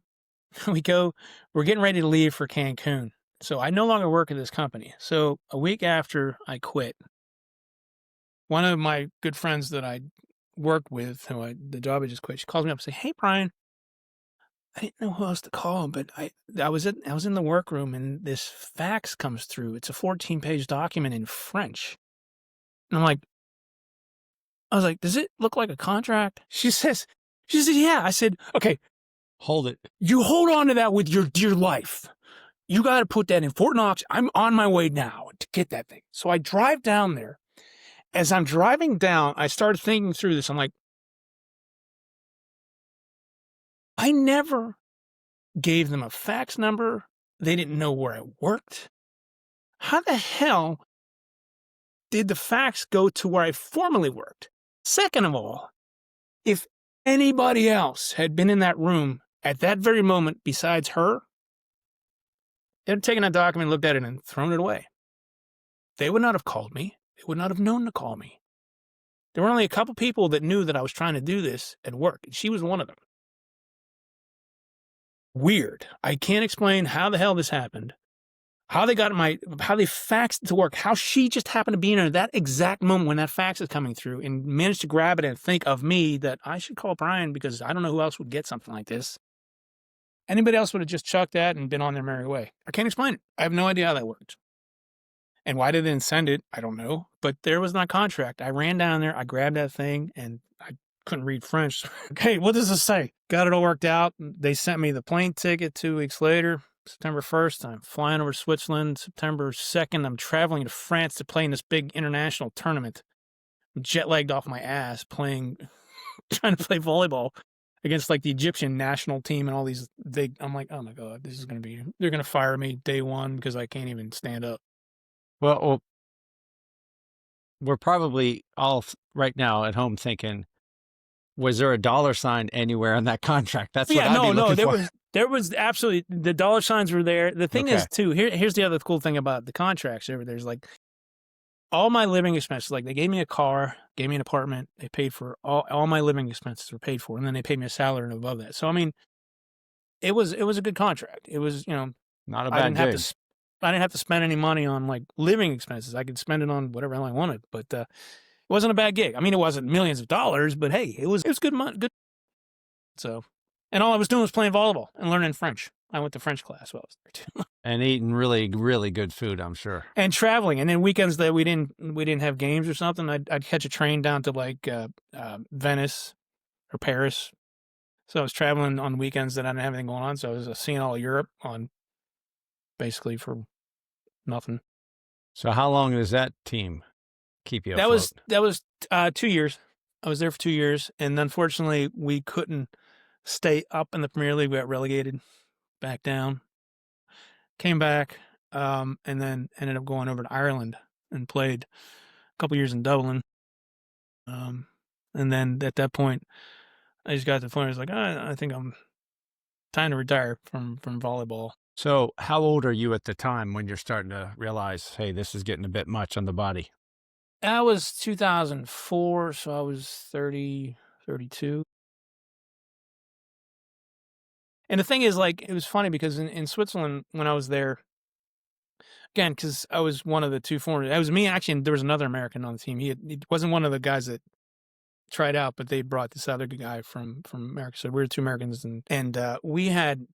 We're getting ready to leave for Cancun. So I no longer work at this company. So a week after I quit, one of my good friends that I worked with, the job I just quit, she calls me up and says, hey, Brian, I didn't know who else to call, but I was in the workroom and this fax comes through. It's a 14-page document in French. And I was like, does it look like a contract? She said, yeah. I said, okay. Hold it. You hold on to that with your dear life. You got to put that in Fort Knox. I'm on my way now to get that thing. So I drive down there. As I'm driving down, I started thinking through this. I'm like, I never gave them a fax number. They didn't know where I worked. How the hell did the fax go to where I formerly worked? Second of all, if anybody else had been in that room at that very moment besides her, they'd have taken that document, looked at it, and thrown it away. They would not have called me. They would not have known to call me. There were only a couple people that knew that I was trying to do this at work, and she was one of them. Weird. I can't explain how the hell this happened, how they faxed it to work, how she just happened to be in there at that exact moment when that fax is coming through and managed to grab it and think of me that I should call Brian because I don't know who else would get something like this. Anybody else would have just chucked that and been on their merry way. I can't explain it. I have no idea how that worked. And why they didn't send it, I don't know. But there was not contract. I ran down there, I grabbed that thing, and I couldn't read French. Okay, what does this say? Got it all worked out. They sent me the plane ticket 2 weeks later. September 1st, I'm flying over to Switzerland. September 2nd, I'm traveling to France to play in this big international tournament. I'm jet-lagged off my ass trying to play volleyball against like the Egyptian national team and all these I'm like, oh my God, they're going to fire me day one because I can't even stand up. Well, we're probably all right now at home thinking, was there a dollar sign anywhere on that contract? That's what I'd be looking for. There was absolutely, the dollar signs were there. The thing is too, here's the other cool thing about the contracts. There's like all my living expenses, like they gave me a car, gave me an apartment. They paid for all my living expenses were paid for. And then they paid me a salary and above that. So, I mean, it was a good contract. It was, not a bad gig. I didn't have to spend any money on like living expenses. I could spend it on whatever I wanted, but it wasn't a bad gig. I mean, it wasn't millions of dollars, but hey, it was good money. Good. So, and all I was doing was playing volleyball and learning French. I went to French class while I was there too. And eating really, really good food, I'm sure. And traveling, and then weekends that we didn't have games or something, I'd catch a train down to like Venice or Paris. So I was traveling on weekends that I didn't have anything going on. So I was seeing all of Europe on basically for nothing. So how long does that team keep you afloat? That was 2 years. I was there for 2 years, and unfortunately, we couldn't stay up in the Premier League. We got relegated back down. Came back, and then ended up going over to Ireland and played a couple years in Dublin. And then at that point, I just got to the point where I was like, I think I'm time to retire from volleyball. So how old are you at the time when you're starting to realize, hey, this is getting a bit much on the body? That was 2004, so I was 30, 32. And the thing is, like, it was funny because in Switzerland, when I was there, again, because I was one of the two foreigners, it was me actually, and there was another American on the team. He wasn't one of the guys that tried out, but they brought this other guy from America. So we were two Americans, and we had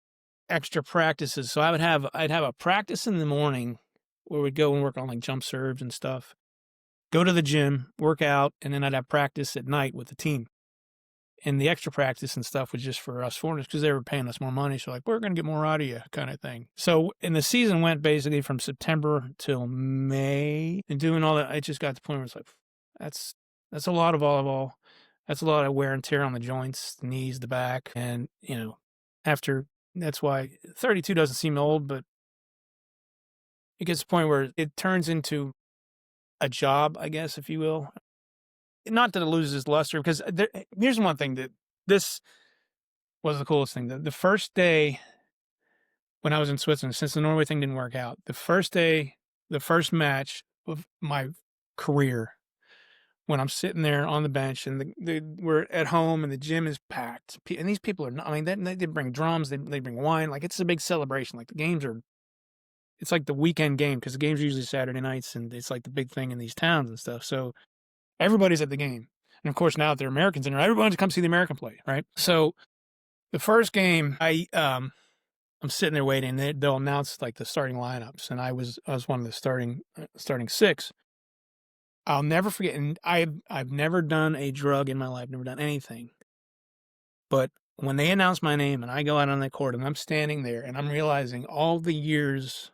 extra practices. So I'd have a practice in the morning where we'd go and work on like jump serves and stuff. go to the gym, work out, and then I'd have practice at night with the team. And the extra practice and stuff was just for us foreigners because they were paying us more money. So like, we're going to get more out of you kind of thing. So, and the season went basically from September till May and doing all that. I just got to the point where it's like, that's a lot of volleyball. That's a lot of wear and tear on the joints, the knees, the back. And, that's why 32 doesn't seem old, but it gets to the point where it turns into a job, I guess, if you will. Not that it loses luster, because here's one thing that this was the coolest thing. The first day when I was in Switzerland, since the Norway thing didn't work out, the first match of my career, when I'm sitting there on the bench and we're at home and the gym is packed, and these people are not, I mean, they bring drums, they bring wine, like it's a big celebration. Like the games are, it's like the weekend game because the games are usually Saturday nights and it's like the big thing in these towns and stuff. So everybody's at the game. And of course, now that they're Americans in there, everyone wants to come see the American play, right? So the first game, I'm sitting there waiting. They'll announce like the starting lineups, and I was one of the starting 6. I'll never forget, and I've never done a drug in my life, never done anything. But when they announce my name and I go out on that court and I'm standing there and I'm realizing all the years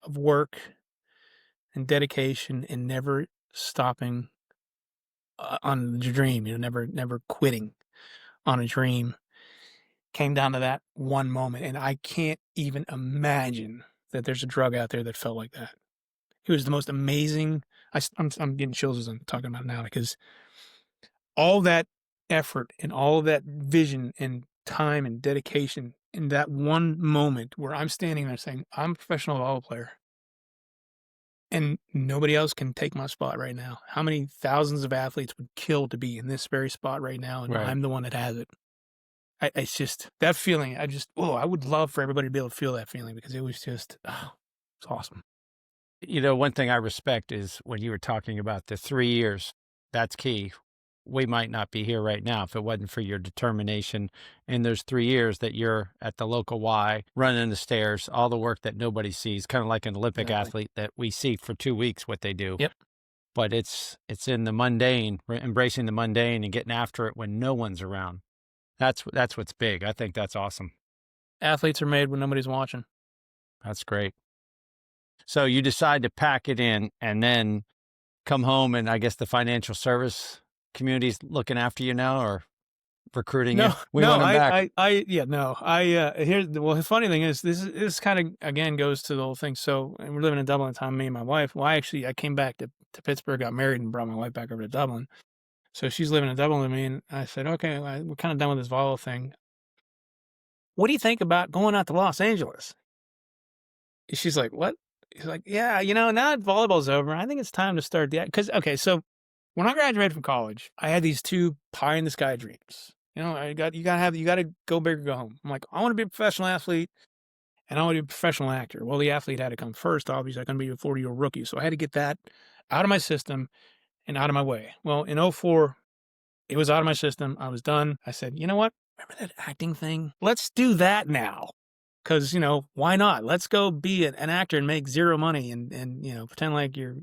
of work and dedication and never stopping on the dream, never quitting on a dream, came down to that one moment. And I can't even imagine that there's a drug out there that felt like that. It was the most amazing. I'm getting chills as I'm talking about it now, because all that effort and all of that vision and time and dedication in that one moment where I'm standing there saying, I'm a professional volleyball player and nobody else can take my spot right now. How many thousands of athletes would kill to be in this very spot right now? And Right. I'm the one that has it. It's just that feeling. I would love for everybody to be able to feel that feeling, because it was just, it's awesome. One thing I respect is when you were talking about the 3 years, that's key. We might not be here right now if it wasn't for your determination in those 3 years that you're at the local Y, running the stairs, all the work that nobody sees, kind of like an Olympic Exactly. athlete that we see for 2 weeks what they do. Yep. But it's in the mundane, embracing the mundane and getting after it when no one's around. That's what's big. I think that's awesome. Athletes are made when nobody's watching. That's great. So you decide to pack it in and then come home, and I guess the financial service community's looking after you now, or recruiting you? We want them back. The funny thing is, this kind of, again, goes to the whole thing. So, and we're living in Dublin at the time, me and my wife. Well, I came back to Pittsburgh, got married, and brought my wife back over to Dublin. So she's living in Dublin with me, and I said, okay, we're kind of done with this volleyball thing. What do you think about going out to Los Angeles? She's like, what? He's like, yeah, now that volleyball's over, I think it's time to start so when I graduated from college, I had these 2 pie in the sky dreams. You got to go big or go home. I'm like, I want to be a professional athlete and I want to be a professional actor. Well, the athlete had to come first. Obviously, I couldn't be a 40-year-old rookie. So I had to get that out of my system and out of my way. Well, in 2004, it was out of my system. I was done. I said, you know what? Remember that acting thing? Let's do that now. Because, why not? Let's go be an actor and make zero money and pretend like you're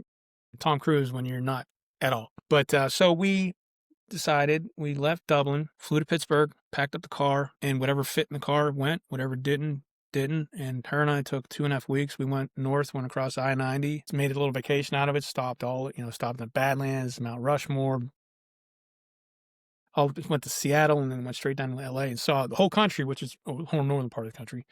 Tom Cruise when you're not at all. But so we decided, we left Dublin, flew to Pittsburgh, packed up the car, and whatever fit in the car went, whatever didn't. And her and I took 2.5 weeks. We went north, went across I-90, made a little vacation out of it, stopped in the Badlands, Mount Rushmore. Went to Seattle and then went straight down to LA and saw the whole country, which is the whole northern part of the country,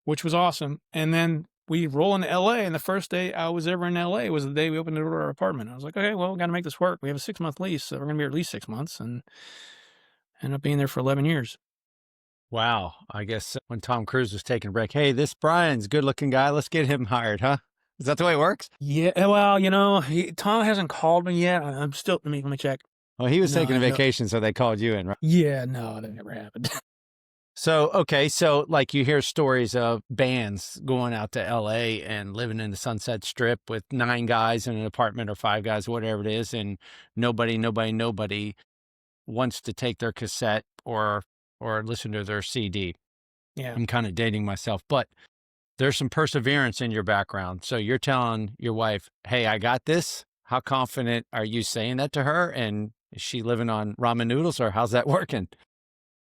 which was awesome. And then we roll into LA, and the first day I was ever in LA was the day we opened the door to our apartment. I was like, okay, well, we got to make this work. We have a 6-month lease, so we're going to be here at least 6 months, and ended up being there for 11 years. Wow. I guess when Tom Cruise was taking a break, hey, this Brian's a good-looking guy. Let's get him hired, huh? Is that the way it works? Yeah, well, Tom hasn't called me yet. I'm still, let me check. Well, he was taking a vacation, so they called you in, right? Yeah, no, that never happened. So, okay, so like you hear stories of bands going out to LA and living in the Sunset Strip with 9 guys in an apartment or 5 guys, whatever it is, and nobody wants to take their cassette or listen to their CD. Yeah. I'm kind of dating myself, but there's some perseverance in your background. So you're telling your wife, hey, I got this. How confident are you saying that to her? And is she living on ramen noodles or how's that working?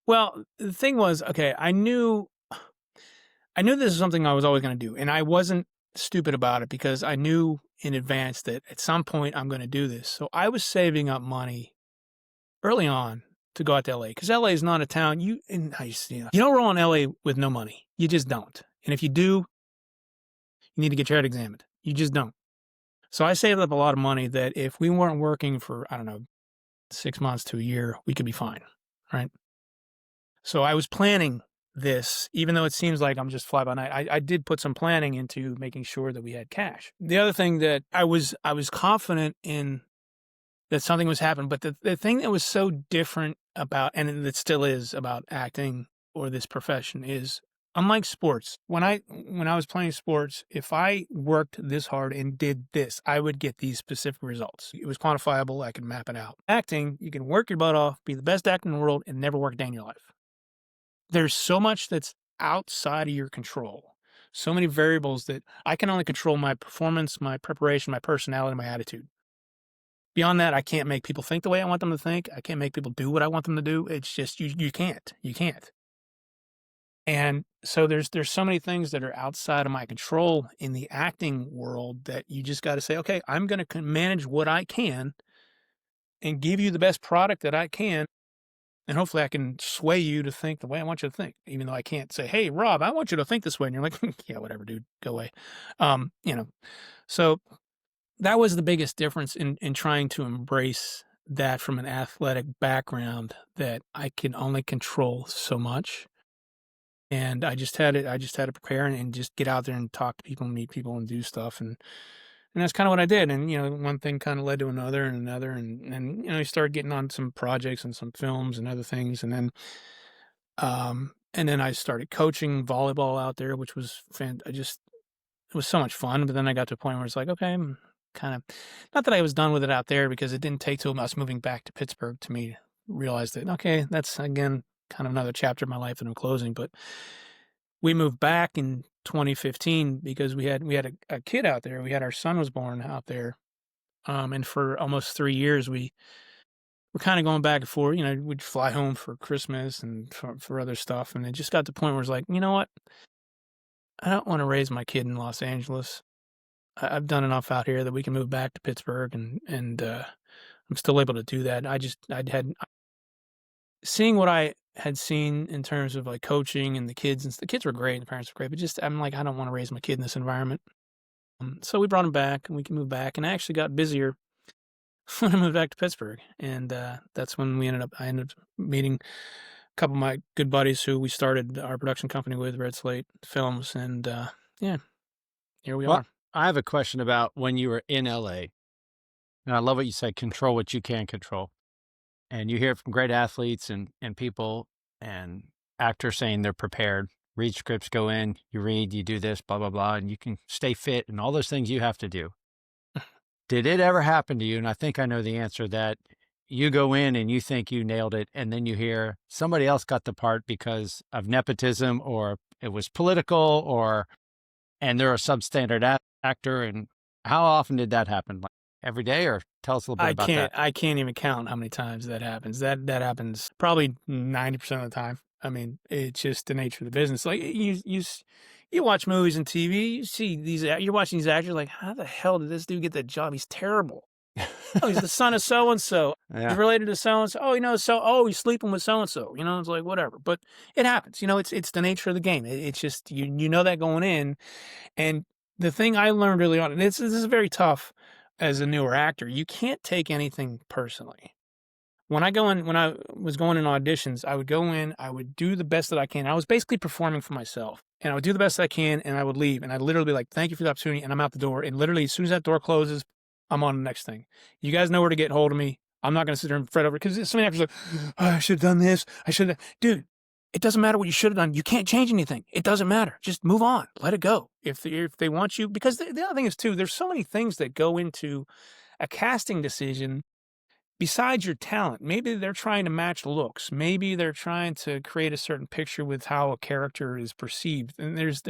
Well, the thing was, okay, I knew this is something I was always going to do, and I wasn't stupid about it because I knew in advance that at some point I'm going to do this. So I was saving up money early on to go out to LA because LA is not a town you don't roll in LA with no money. You just don't. And if you do, you need to get your head examined. You just don't. So I saved up a lot of money that if we weren't working for, I don't know, 6 months to a year, we could be fine. Right. So I was planning this, even though it seems like I'm just fly by night. I did put some planning into making sure that we had cash. The other thing that I was confident in that something was happening, but the thing that was so different about, and it still is about acting or this profession, is unlike sports. When I was playing sports, if I worked this hard and did this, I would get these specific results. It was quantifiable. I could map it out. Acting, you can work your butt off, be the best actor in the world, and never work a day in your life. There's so much that's outside of your control. So many variables that I can only control my performance, my preparation, my personality, my attitude. Beyond that, I can't make people think the way I want them to think. I can't make people do what I want them to do. It's just you can't. You can't. And so there's so many things that are outside of my control in the acting world that you just got to say, okay, I'm going to manage what I can and give you the best product that I can. And hopefully I can sway you to think the way I want you to think, even though I can't say, hey, Rob, I want you to think this way. And you're like, yeah, whatever, dude, go away. So that was the biggest difference in trying to embrace that from an athletic background, that I can only control so much. And I just had to prepare and just get out there and talk to people and meet people and do stuff. And that's kind of what I did. And, one thing kind of led to another and another. And I started getting on some projects and some films and other things. And then I started coaching volleyball out there, which was it was so much fun. But then I got to a point where it's like, okay, I'm kind of, not that I was done with it out there, because it didn't take till us moving back to Pittsburgh to me realize that, okay, that's again, kind of another chapter of my life that I'm closing. But we moved back in 2015 because we had a kid out there. Our son was born out there. And for almost 3 years, we were kind of going back and forth. We'd fly home for Christmas and for other stuff. And it just got to the point where it's like, you know what? I don't want to raise my kid in Los Angeles. I've done enough out here that we can move back to Pittsburgh, and I'm still able to do that. Seeing what I had seen in terms of like coaching and the kids, and the kids were great, and the parents were great, but just, I'm like, I don't want to raise my kid in this environment. So we brought him back, and we can move back, and I actually got busier when I moved back to Pittsburgh. And that's when I ended up meeting a couple of my good buddies who we started our production company with, Red Slate Films. And yeah, here we are. I have a question about when you were in LA. And I love what you said, control what you can control. And you hear from great athletes and people and actors saying they're prepared. Read scripts, go in, you read, you do this, blah, blah, blah, and you can stay fit and all those things you have to do. Did it ever happen to you? And I think I know the answer, that you go in and you think you nailed it, and then you hear somebody else got the part because of nepotism, or it was political, and they're a substandard actor. And how often did that happen? Like every day? Or tell us a little bit about that. I can't even count how many times that happens. That happens probably 90% of the time. I mean, it's just the nature of the business. Like you watch movies and TV, you see you're watching these actors, like, how the hell did this dude get that job? He's terrible. Oh, he's the son of so and so. Yeah. He's related to so and so. Oh, he's sleeping with so and so. It's like whatever. But it happens. It's the nature of the game. It's just you know that going in. And the thing I learned early on, and this is very tough as a newer actor, you can't take anything personally. When I was going in auditions, I would go in, I would do the best that I can. I was basically performing for myself, and I would do the best I can, and I would leave, and I'd literally be like, thank you for the opportunity, and I'm out the door. And literally, as soon as that door closes, I'm on the next thing. You guys know where to get hold of me. I'm not going to sit there and fret over it, because so many actors are like, oh, I should have done this. I should have. Dude, it doesn't matter what you should have done. You can't change anything. It doesn't matter. Just move on. Let it go. If they want you, because the other thing is too, there's so many things that go into a casting decision besides your talent. Maybe they're trying to match looks. Maybe they're trying to create a certain picture with how a character is perceived. And there's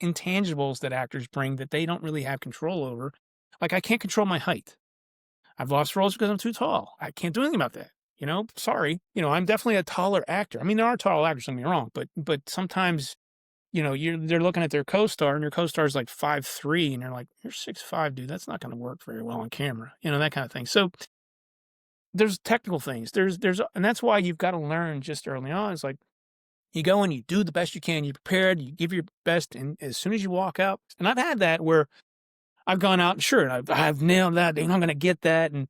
intangibles that actors bring that they don't really have control over. Like, I can't control my height. I've lost roles because I'm too tall. I can't do anything about that. Sorry. I'm definitely a taller actor. I mean, there are tall actors, don't get me wrong, but sometimes, they're looking at their co-star and your co-star is like 5'3", and they're like, you're 6'5", dude. That's not going to work very well on camera, that kind of thing. So there's technical things. And that's why you've got to learn just early on. It's like, you go and you do the best you can. You're prepared. You give your best. And as soon as you walk out, and I've had that where I've gone out and sure, I've nailed that. I'm going to get that. And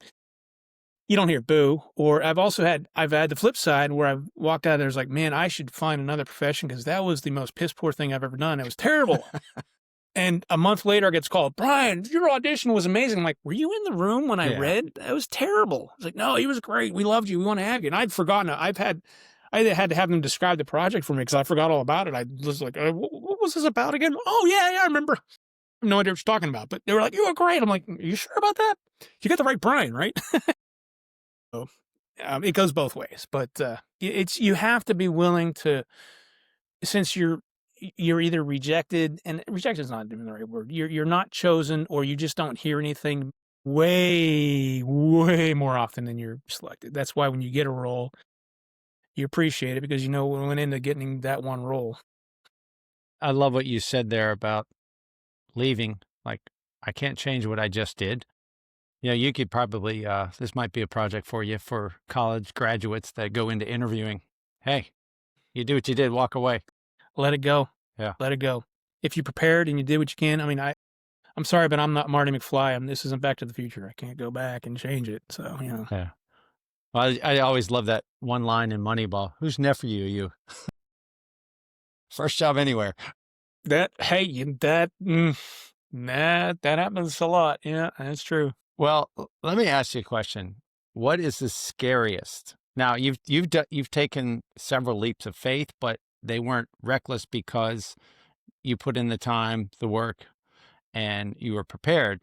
you don't hear boo. Or I've had the flip side where I've walked out and there's like, man, I should find another profession because that was the most piss poor thing I've ever done. It was terrible. And a month later, I gets called, Brian, your audition was amazing. I'm like, were you in the room when I read? That was terrible. It's like, no, he was great. We loved you. We want to have you. And I'd forgotten. I had to have them describe the project for me because I forgot all about it. I was like, what was this about again? Oh, yeah, I remember. I have no idea what you're talking about. But they were like, you were great. I'm like, are you sure about that? You got the right Brian, right? So it goes both ways. But you have to be willing to, since you're either rejected, and rejected is not even the right word. You're not chosen, or you just don't hear anything way, way more often than you're selected. That's why when you get a role, you appreciate it because we went into getting that one role. I love what you said there about leaving. Like, I can't change what I just did. You could probably, this might be a project for you for college graduates that go into interviewing. Hey, you do what you did, walk away. Let it go. Yeah. Let it go. If you prepared and you did what you can, I mean, I'm sorry, but I'm not Marty McFly. This isn't Back to the Future. I can't go back and change it. So, Yeah. Well, I always love that one line in Moneyball. Whose nephew are you? First job anywhere. That happens a lot. Yeah, that's true. Well, let me ask you a question. What is the scariest? Now, you've taken several leaps of faith, but they weren't reckless because you put in the time, the work, and you were prepared.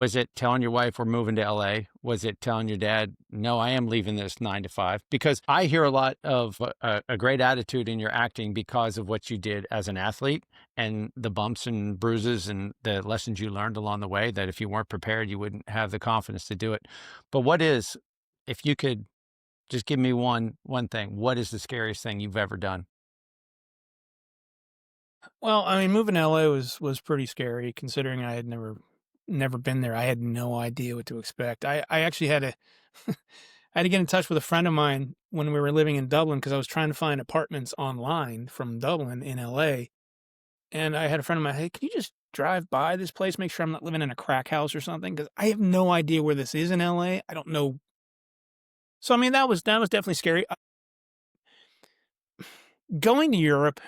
Was it telling your wife we're moving to LA? Was it telling your dad, no, I am leaving this 9 to 5? Because I hear a lot of a great attitude in your acting because of what you did as an athlete and the bumps and bruises and the lessons you learned along the way, that if you weren't prepared, you wouldn't have the confidence to do it. But if you could just give me one thing, what is the scariest thing you've ever done? Well, I mean, moving to LA was pretty scary considering I had never been there. I had no idea what to expect. I actually had to get in touch with a friend of mine when we were living in Dublin because I was trying to find apartments online from Dublin in LA. And I had a friend of mine, hey, can you just drive by this place, make sure I'm not living in a crack house or something? Because I have no idea where this is in LA. I don't know. So, I mean, that was definitely scary. Going to Europe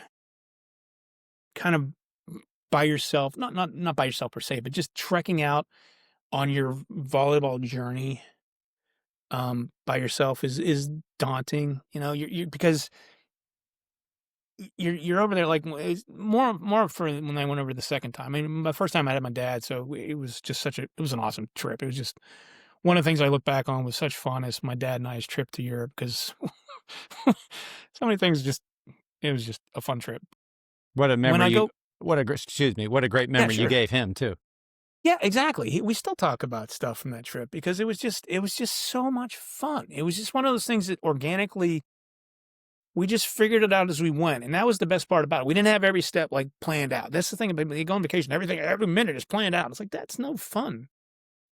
kind of by yourself, not by yourself per se, but just trekking out on your volleyball journey by yourself is daunting, because you're over there like it's more for when I went over the second time. I mean, the first time I had my dad, so it was just it was an awesome trip. It was just one of the things I look back on with such fun is my dad and I's trip to Europe because so many things it was just a fun trip. What a memory! What a great memory you gave him too. Yeah, exactly. We still talk about stuff from that trip because it was just so much fun. It was just one of those things that organically we just figured it out as we went, and that was the best part about it. We didn't have every step like planned out. That's the thing about you go on vacation; every minute is planned out. It's like that's no fun.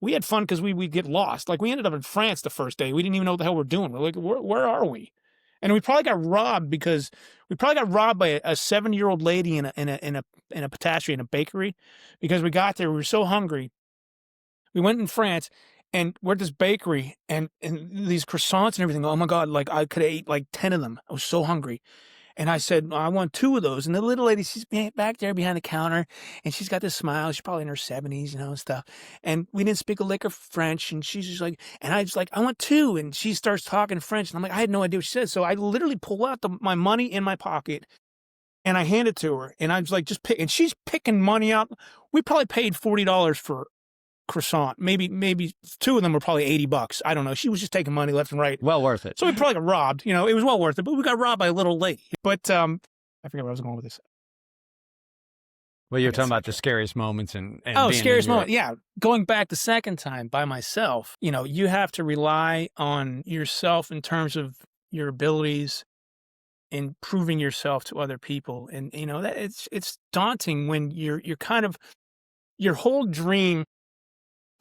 We had fun because we get lost. Like we ended up in France the first day. We didn't even know what the hell we're doing. We're like, where are we? And we probably got robbed by a 7-year-old lady in a patisserie, in a bakery, because we got there. We were so hungry. We went in France and we're at this bakery and these croissants and everything. Oh my God. Like I could have ate like 10 of them. I was so hungry. And I said, I want 2 of those. And the little lady, she's back there behind the counter and she's got this smile. She's probably in her 70s, and stuff. And we didn't speak a lick of French. And she's just like, and I was like, I want 2. And she starts talking French. And I'm like, I had no idea what she said. So I literally pull out my money in my pocket and I hand it to her. And I was like, just pick. And she's picking money out. We probably paid $40 for croissant. Maybe 2 of them were probably $80. I don't know. She was just taking money left and right. Well worth it. So we probably got robbed. It was well worth it, but we got robbed by a little lady. But I forget where I was going with this. Well, I you're guess talking I about the could. scariest moments and Oh, being in scariest your moment. Yeah. Going back the second time by myself, you have to rely on yourself in terms of your abilities and proving yourself to other people. And, that it's daunting when you're kind of your whole dream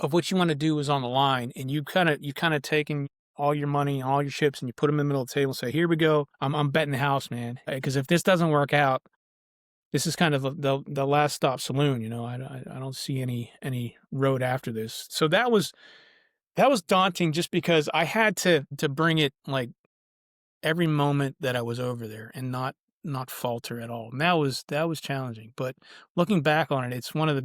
of what you want to do is on the line, and you kind of taking all your money and all your chips and you put them in the middle of the table and say, here we go. I'm betting the house, man. Because if this doesn't work out, this is kind of the last stop saloon. I don't see any road after this. So that was daunting just because I had to bring it like every moment that I was over there and not falter at all. And that was challenging. But looking back on it, it's one of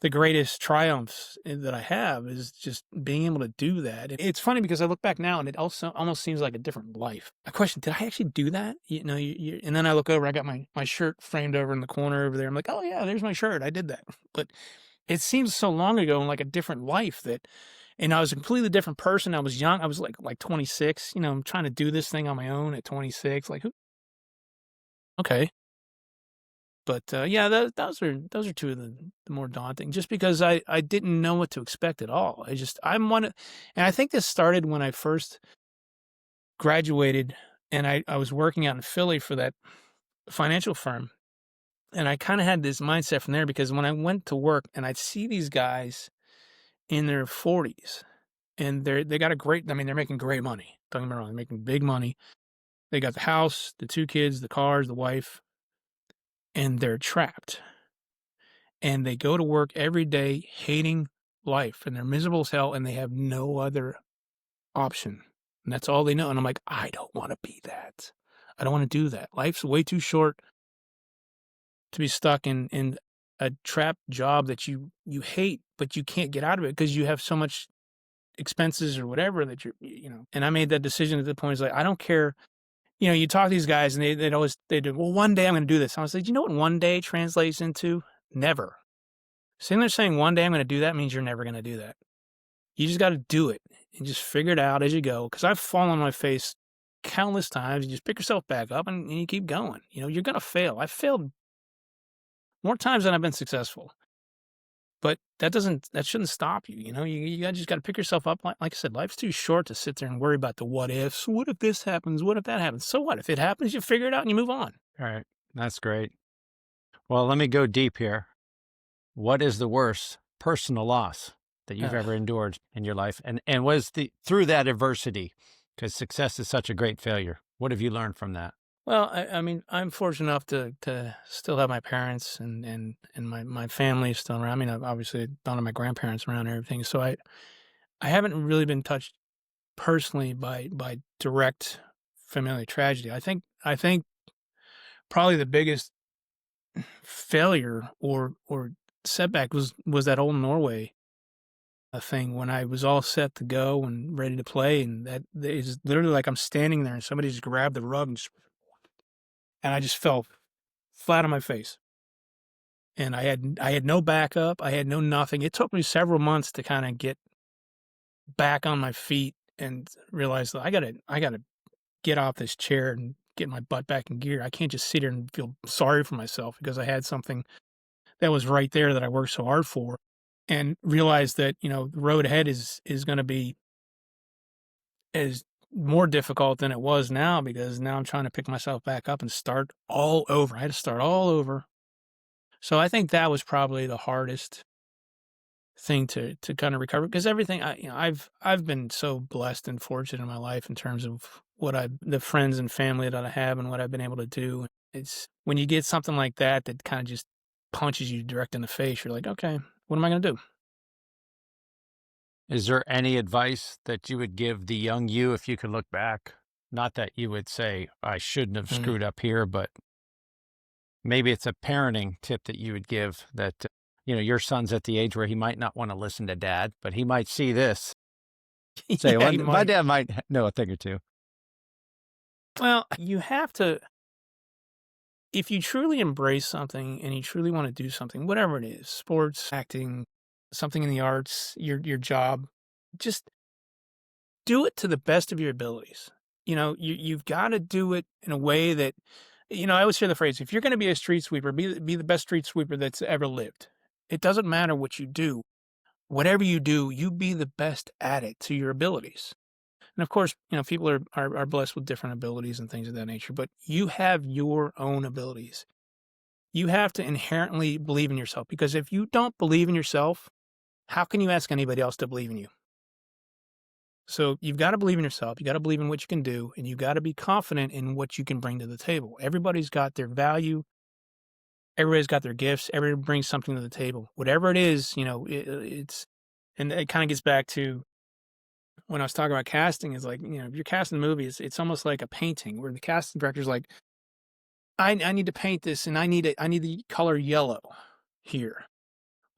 the greatest triumphs that I have is just being able to do that. It's funny because I look back now and it also almost seems like a different life. I question, did I actually do that? And then I look over, I got my shirt framed over in the corner over there. I'm like, oh yeah, there's my shirt. I did that. But it seems so long ago and like a different life and I was a completely different person. I was young. I was like 26, I'm trying to do this thing on my own at 26. Like, okay. But, yeah, those are two of the more daunting just because I didn't know what to expect at all. I'm one of and I think this started when I first graduated and I was working out in Philly for that financial firm, and I kinda had this mindset from there because when I went to work and I'd see these guys in their 40s, and they got a great I mean, they're making great money. Don't get me wrong, they're making big money. They got the house, the 2 kids, the cars, the wife, and they're trapped. And they go to work every day hating life and they're miserable as hell and they have no other option. And that's all they know. And I'm like, I don't want to be that. I don't want to do that. Life's way too short to be stuck in a trap job that you hate, but you can't get out of it because you have so much expenses or whatever that and I made that decision at the point. It's like, I don't care. You talk to these guys and they do, well, one day I'm going to do this. I was like, you know what one day translates into? Never. Sitting there saying one day I'm going to do that means you're never going to do that. You just got to do it and just figure it out as you go. Because I've fallen on my face countless times. You just pick yourself back up and you keep going. You're going to fail. I've failed more times than I've been successful. But that shouldn't stop you. You just got to pick yourself up. Like I said, life's too short to sit there and worry about the what ifs. What if this happens? What if that happens? So what? If it happens, you figure it out and you move on. All right. That's great. Well, let me go deep here. What is the worst personal loss that you've ever endured in your life? And was through that adversity, because success is such a great failure. What have you learned from that? Well, I mean, I'm fortunate enough to still have my parents and my family still around. I mean, I've obviously don't have my grandparents around and everything, so I haven't really been touched personally by direct familial tragedy. I think probably the biggest failure or setback was that old Norway thing when I was all set to go and ready to play, and that is literally like I'm standing there and somebody just grabbed the rug and I just fell flat on my face. And I had no backup. I had no nothing. It took me several months to kind of get back on my feet and realize that I gotta get off this chair and get my butt back in gear. I can't just sit here and feel sorry for myself because I had something that was right there that I worked so hard for, and realize that the road ahead is going to be as more difficult than it was now because now I'm trying to pick myself back up and start all over. I had to start all over. So I think that was probably the hardest thing to kind of recover because everything I've been so blessed and fortunate in my life in terms of the friends and family that I have and what I've been able to do. It's when you get something like that kind of just punches you direct in the face. You're like, okay, what am I going to do? Is there any advice that you would give the young you if you could look back? Not that you would say, I shouldn't have Mm. screwed up here, but maybe it's a parenting tip that you would give that, your son's at the age where he might not want to listen to dad, but he might see this, say, Yeah, well, you my might. dad might know a thing or two. Well, you have to, if you truly embrace something and you truly want to do something, whatever it is, sports, acting, something in the arts, your job, just do it to the best of your abilities. You've got to do it in a way that I always hear the phrase, if you're going to be a street sweeper, be the best street sweeper that's ever lived. It doesn't matter what you do. Whatever you do, you be the best at it to your abilities. And of course, people are blessed with different abilities and things of that nature, but you have your own abilities. You have to inherently believe in yourself, because if you don't believe in yourself, how can you ask anybody else to believe in you? So you've got to believe in yourself. You got to believe in what you can do, and you got to be confident in what you can bring to the table. Everybody's got their value. Everybody's got their gifts. Everybody brings something to the table. Whatever it is, and it kind of gets back to when I was talking about casting, is like, if you're casting movies, it's almost like a painting where the casting director's like, I need to paint this, and I need the color yellow here.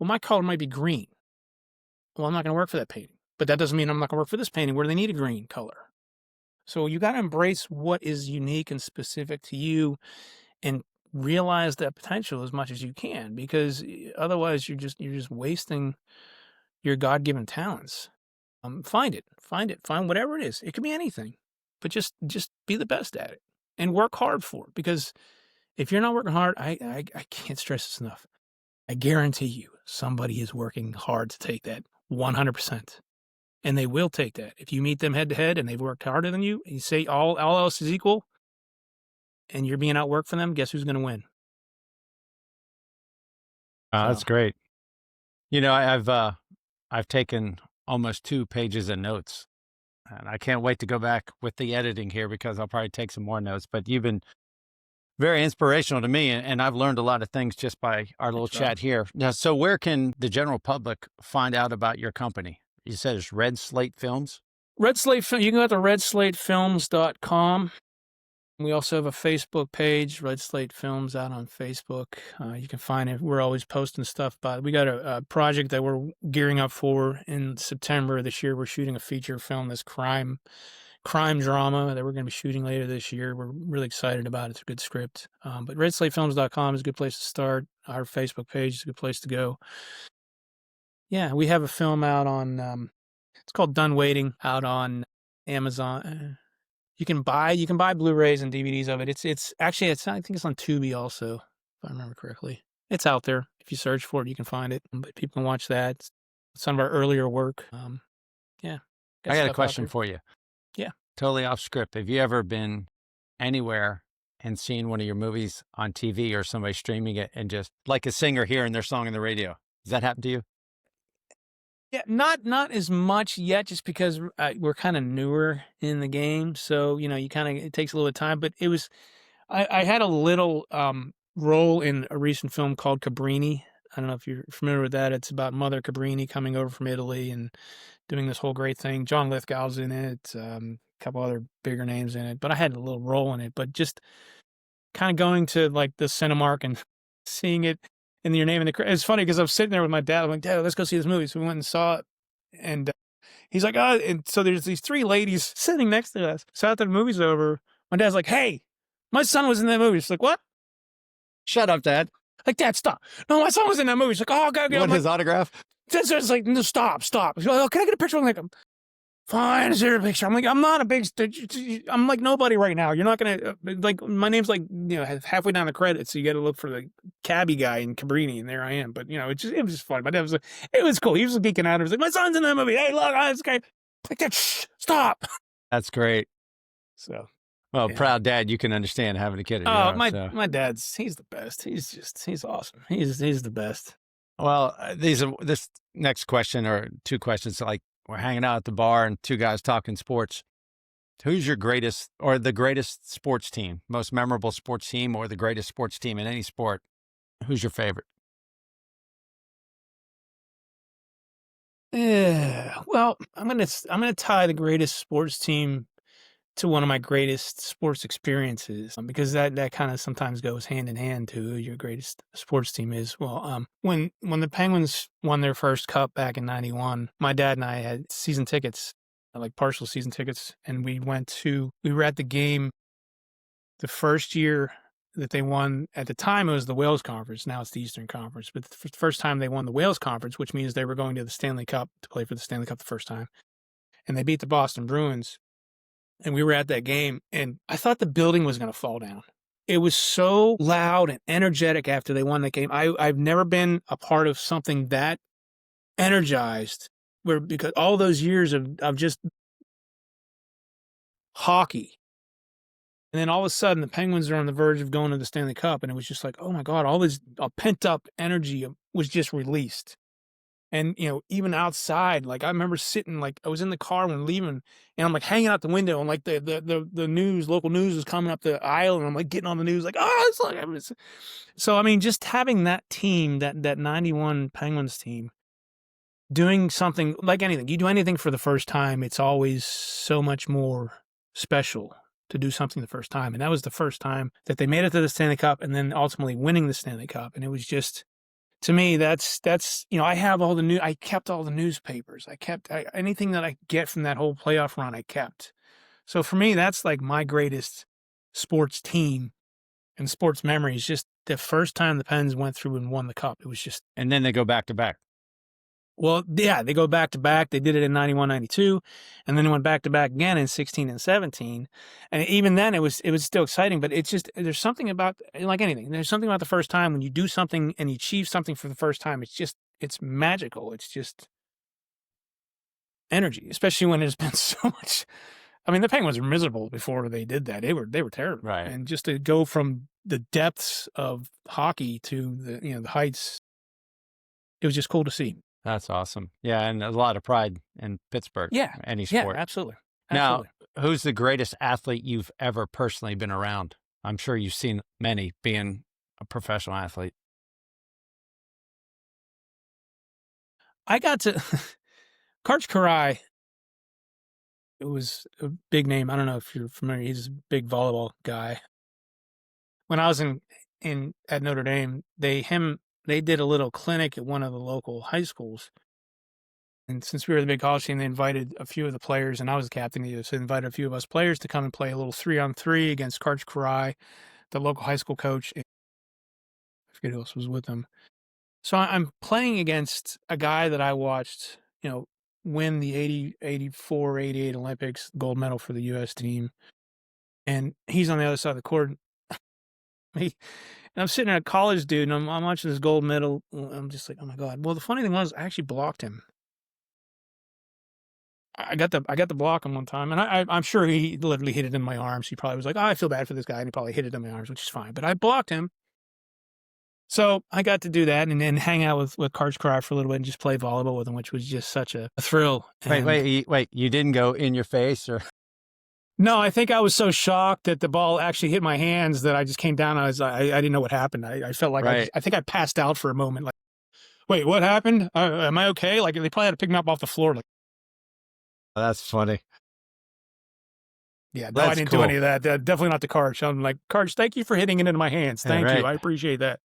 Well, my color might be green. Well, I'm not going to work for that painting, but that doesn't mean I'm not going to work for this painting where they need a green color. So you got to embrace what is unique and specific to you, and realize that potential as much as you can, because otherwise you're just wasting your God-given talents. Find whatever it is. It could be anything, but just be the best at it and work hard for it. Because if you're not working hard, I can't stress this enough. I guarantee you somebody is working hard to take that 100%. And they will take that. If you meet them head to head and they've worked harder than you, and you say all else is equal, and you're being outworked for them, guess who's going to win? That's So, great. I've taken almost 2 pages of notes, and I can't wait to go back with the editing here because I'll probably take some more notes. But you've been very inspirational to me, and I've learned a lot of things just by our little thanks, Rob. chat here. Now, so where can the general public find out about your company? You said it's Red Slate Films? Red Slate Film. You can go to redSlateFilms.com. We also have a Facebook page, Red Slate Films, out on Facebook. You can find it. We're always posting stuff about it. We got a project that we're gearing up for in September of this year. We're shooting a feature film, this crime drama that we're going to be shooting later this year. We're really excited about it. It's a good script. But RedSlateFilms.com is a good place to start. Our Facebook page is a good place to go. Yeah, we have a film out on, it's called Done Waiting, out on Amazon. You can buy Blu-rays and DVDs of it. It's actually, I think it's on Tubi also, if I remember correctly. It's out there. If you search for it, you can find it. But people can watch that. It's some of our earlier work. Yeah. I got a question for you. Yeah. Totally off script. Have you ever been anywhere and seen one of your movies on TV or somebody streaming it, and just like a singer hearing their song on the radio? Does that happen to you? Yeah, not as much yet, just because we're kind of newer in the game. So, it takes a little bit of time. But it was, I had a little role in a recent film called Cabrini. I don't know if you're familiar with that. It's about Mother Cabrini coming over from Italy and doing this whole great thing. John Lithgow's in it, a couple other bigger names in it. But I had a little role in it. But just kind of going to like the Cinemark and seeing it in your name in the credits. It's funny because I was sitting there with my dad. I'm like, Dad, let's go see this movie. So we went and saw it. And he's like, oh, and so there's these 3 ladies sitting next to us. So after the movie's over, my dad's like, hey, my son was in that movie. She's like, what? Shut up, Dad. Like, Dad, stop. No, my son was in that movie. She's like, oh, God. You want his autograph? Dad's like, no, stop. She's like, oh, can I get a picture? I'm like, fine, is there a picture? I'm like, I'm not a big, I'm like nobody right now. You're not going to, like, my name's like, halfway down the credits. So you got to look for the cabbie guy in Cabrini, and there I am. But, it was just fun. My dad was like, it was cool. He was geeking out. He was like, my son's in that movie. Hey, look, this guy. Like that, stop. That's great. So. Well, Yeah. proud dad, you can understand having a kid. My dad's, he's the best. He's awesome. He's the best. Well, this next question, or 2 questions, like we're hanging out at the bar and 2 guys talking sports. Who's your greatest, or the greatest sports team, most memorable sports team, or the greatest sports team in any sport? Who's your favorite? Yeah. Well, I'm gonna tie the greatest sports team to one of my greatest sports experiences, because that kind of sometimes goes hand in hand to who your greatest sports team is. Well, when the Penguins won their first cup back in '91, my dad and I had season tickets, like partial season tickets, and we were at the game the first year that they won. At the time, it was the Wales Conference. Now it's the Eastern Conference. But the first time they won the Wales Conference, which means they were going to the Stanley Cup to play for the Stanley Cup the first time, and they beat the Boston Bruins. And we were at that game, and I thought the building was going to fall down. it was so loud and energetic after they won the game. I've never been a part of something that energized because all those years of just hockey. And then all of a sudden the Penguins are on the verge of going to the Stanley Cup. And it was just like, oh my God, all this pent up energy was just released. And, even outside, like I remember sitting, like I was in the car when leaving and I'm like hanging out the window and like the news, local news was coming up the aisle and I'm like getting on the news, like, oh, it's like, so, I mean, just having that team, that 91 Penguins team doing something like anything, you do anything for the first time, it's always so much more special to do something the first time. And that was the first time that they made it to the Stanley Cup and then ultimately winning the Stanley Cup. And it was just, to me, that's I have I kept all the newspapers. I kept anything that I get from that whole playoff run, I kept. So for me, that's like my greatest sports team and sports memories. Just the first time the Pens went through and won the cup. It was just. And then they go back to back. Well, yeah, they go back to back. They did it in 91, 92, and then they went back to back again in 16 and 17. And even then, it was still exciting. But it's just, there's something about, like anything, there's something about the first time when you do something and you achieve something for the first time. It's magical. It's just energy, especially when there's been so much. I mean, the Penguins were miserable before they did that. They were terrible. Right. And just to go from the depths of hockey to the heights, it was just cool to see. That's awesome. Yeah, and a lot of pride in Pittsburgh. Yeah. Any sport. Yeah, absolutely. Now, who's the greatest athlete you've ever personally been around? I'm sure you've seen many being a professional athlete. I got to Karch Kiraly. It was a big name. I don't know if you're familiar. He's a big volleyball guy. When I was at Notre Dame, they did a little clinic at one of the local high schools. And since we were the big college team, they invited a few of the players, and I was the captain of the, so they invited a few of us players to come and play a little 3-on-3 against Karch Kiraly, the local high school coach. I forget who else was with them. So I'm playing against a guy that I watched, win the 84, 88 Olympics, gold medal for the U.S. team. And he's on the other side of the court. And I'm sitting there, a college dude, and I'm watching this gold medal. I'm just like, oh my God. Well, the funny thing was, I actually blocked him. I got the block on one time, and I'm sure he literally hit it in my arms. He probably was like, oh, I feel bad for this guy, and he probably hit it in my arms, which is fine. But I blocked him. So I got to do that and then hang out with Karch Kiraly for a little bit and just play volleyball with him, which was just such a thrill. And Wait, you didn't go in your face or? No, I think I was so shocked that the ball actually hit my hands that I just came down. I didn't know what happened. I felt like I think I passed out for a moment. Like, wait, what happened? Am I okay? Like they probably had to pick me up off the floor. Like, that's funny. Yeah, no, I didn't do any of that. Definitely not the Karch. I'm like, Karch, thank you for hitting it into my hands. Thank you. I appreciate that.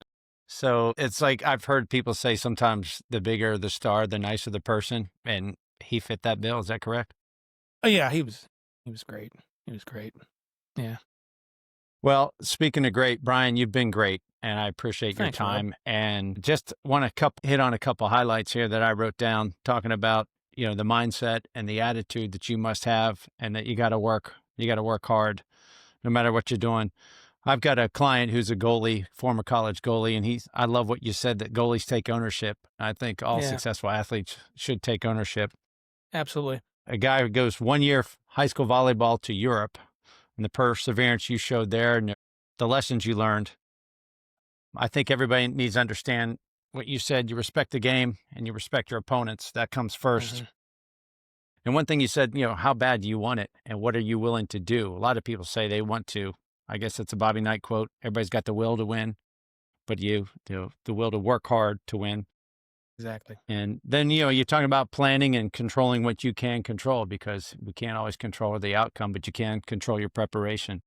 So it's like I've heard people say sometimes the bigger the star, the nicer the person, and he fit that bill. Is that correct? Oh yeah, he was great. He was great. Yeah. Well, speaking of great, Brian, you've been great, and I appreciate your time. Rob. And just want to hit on a couple highlights here that I wrote down, talking about the mindset and the attitude that you must have, and that you got to work hard, no matter what you're doing. I've got a client who's a goalie, former college goalie, and I love what you said, that goalies take ownership. I think all successful athletes should take ownership. Absolutely. A guy who goes 1 year high school volleyball to Europe, and the perseverance you showed there and the lessons you learned. I think everybody needs to understand what you said. You respect the game and you respect your opponents. That comes first. Mm-hmm. And one thing you said, how bad do you want it and what are you willing to do? A lot of people say they want to. I guess it's a Bobby Knight quote. Everybody's got the will to win, but the will to work hard to win. Exactly. And then, you're talking about planning and controlling what you can control, because we can't always control the outcome, but you can control your preparation.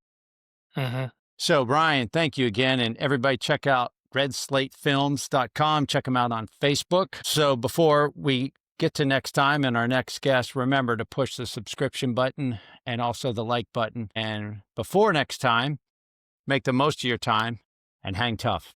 Mm-hmm. So, Brian, thank you again. And everybody check out redslatefilms.com. Check them out on Facebook. So before we get to next time and our next guest, remember to push the subscription button and also the like button. And before next time, make the most of your time and hang tough.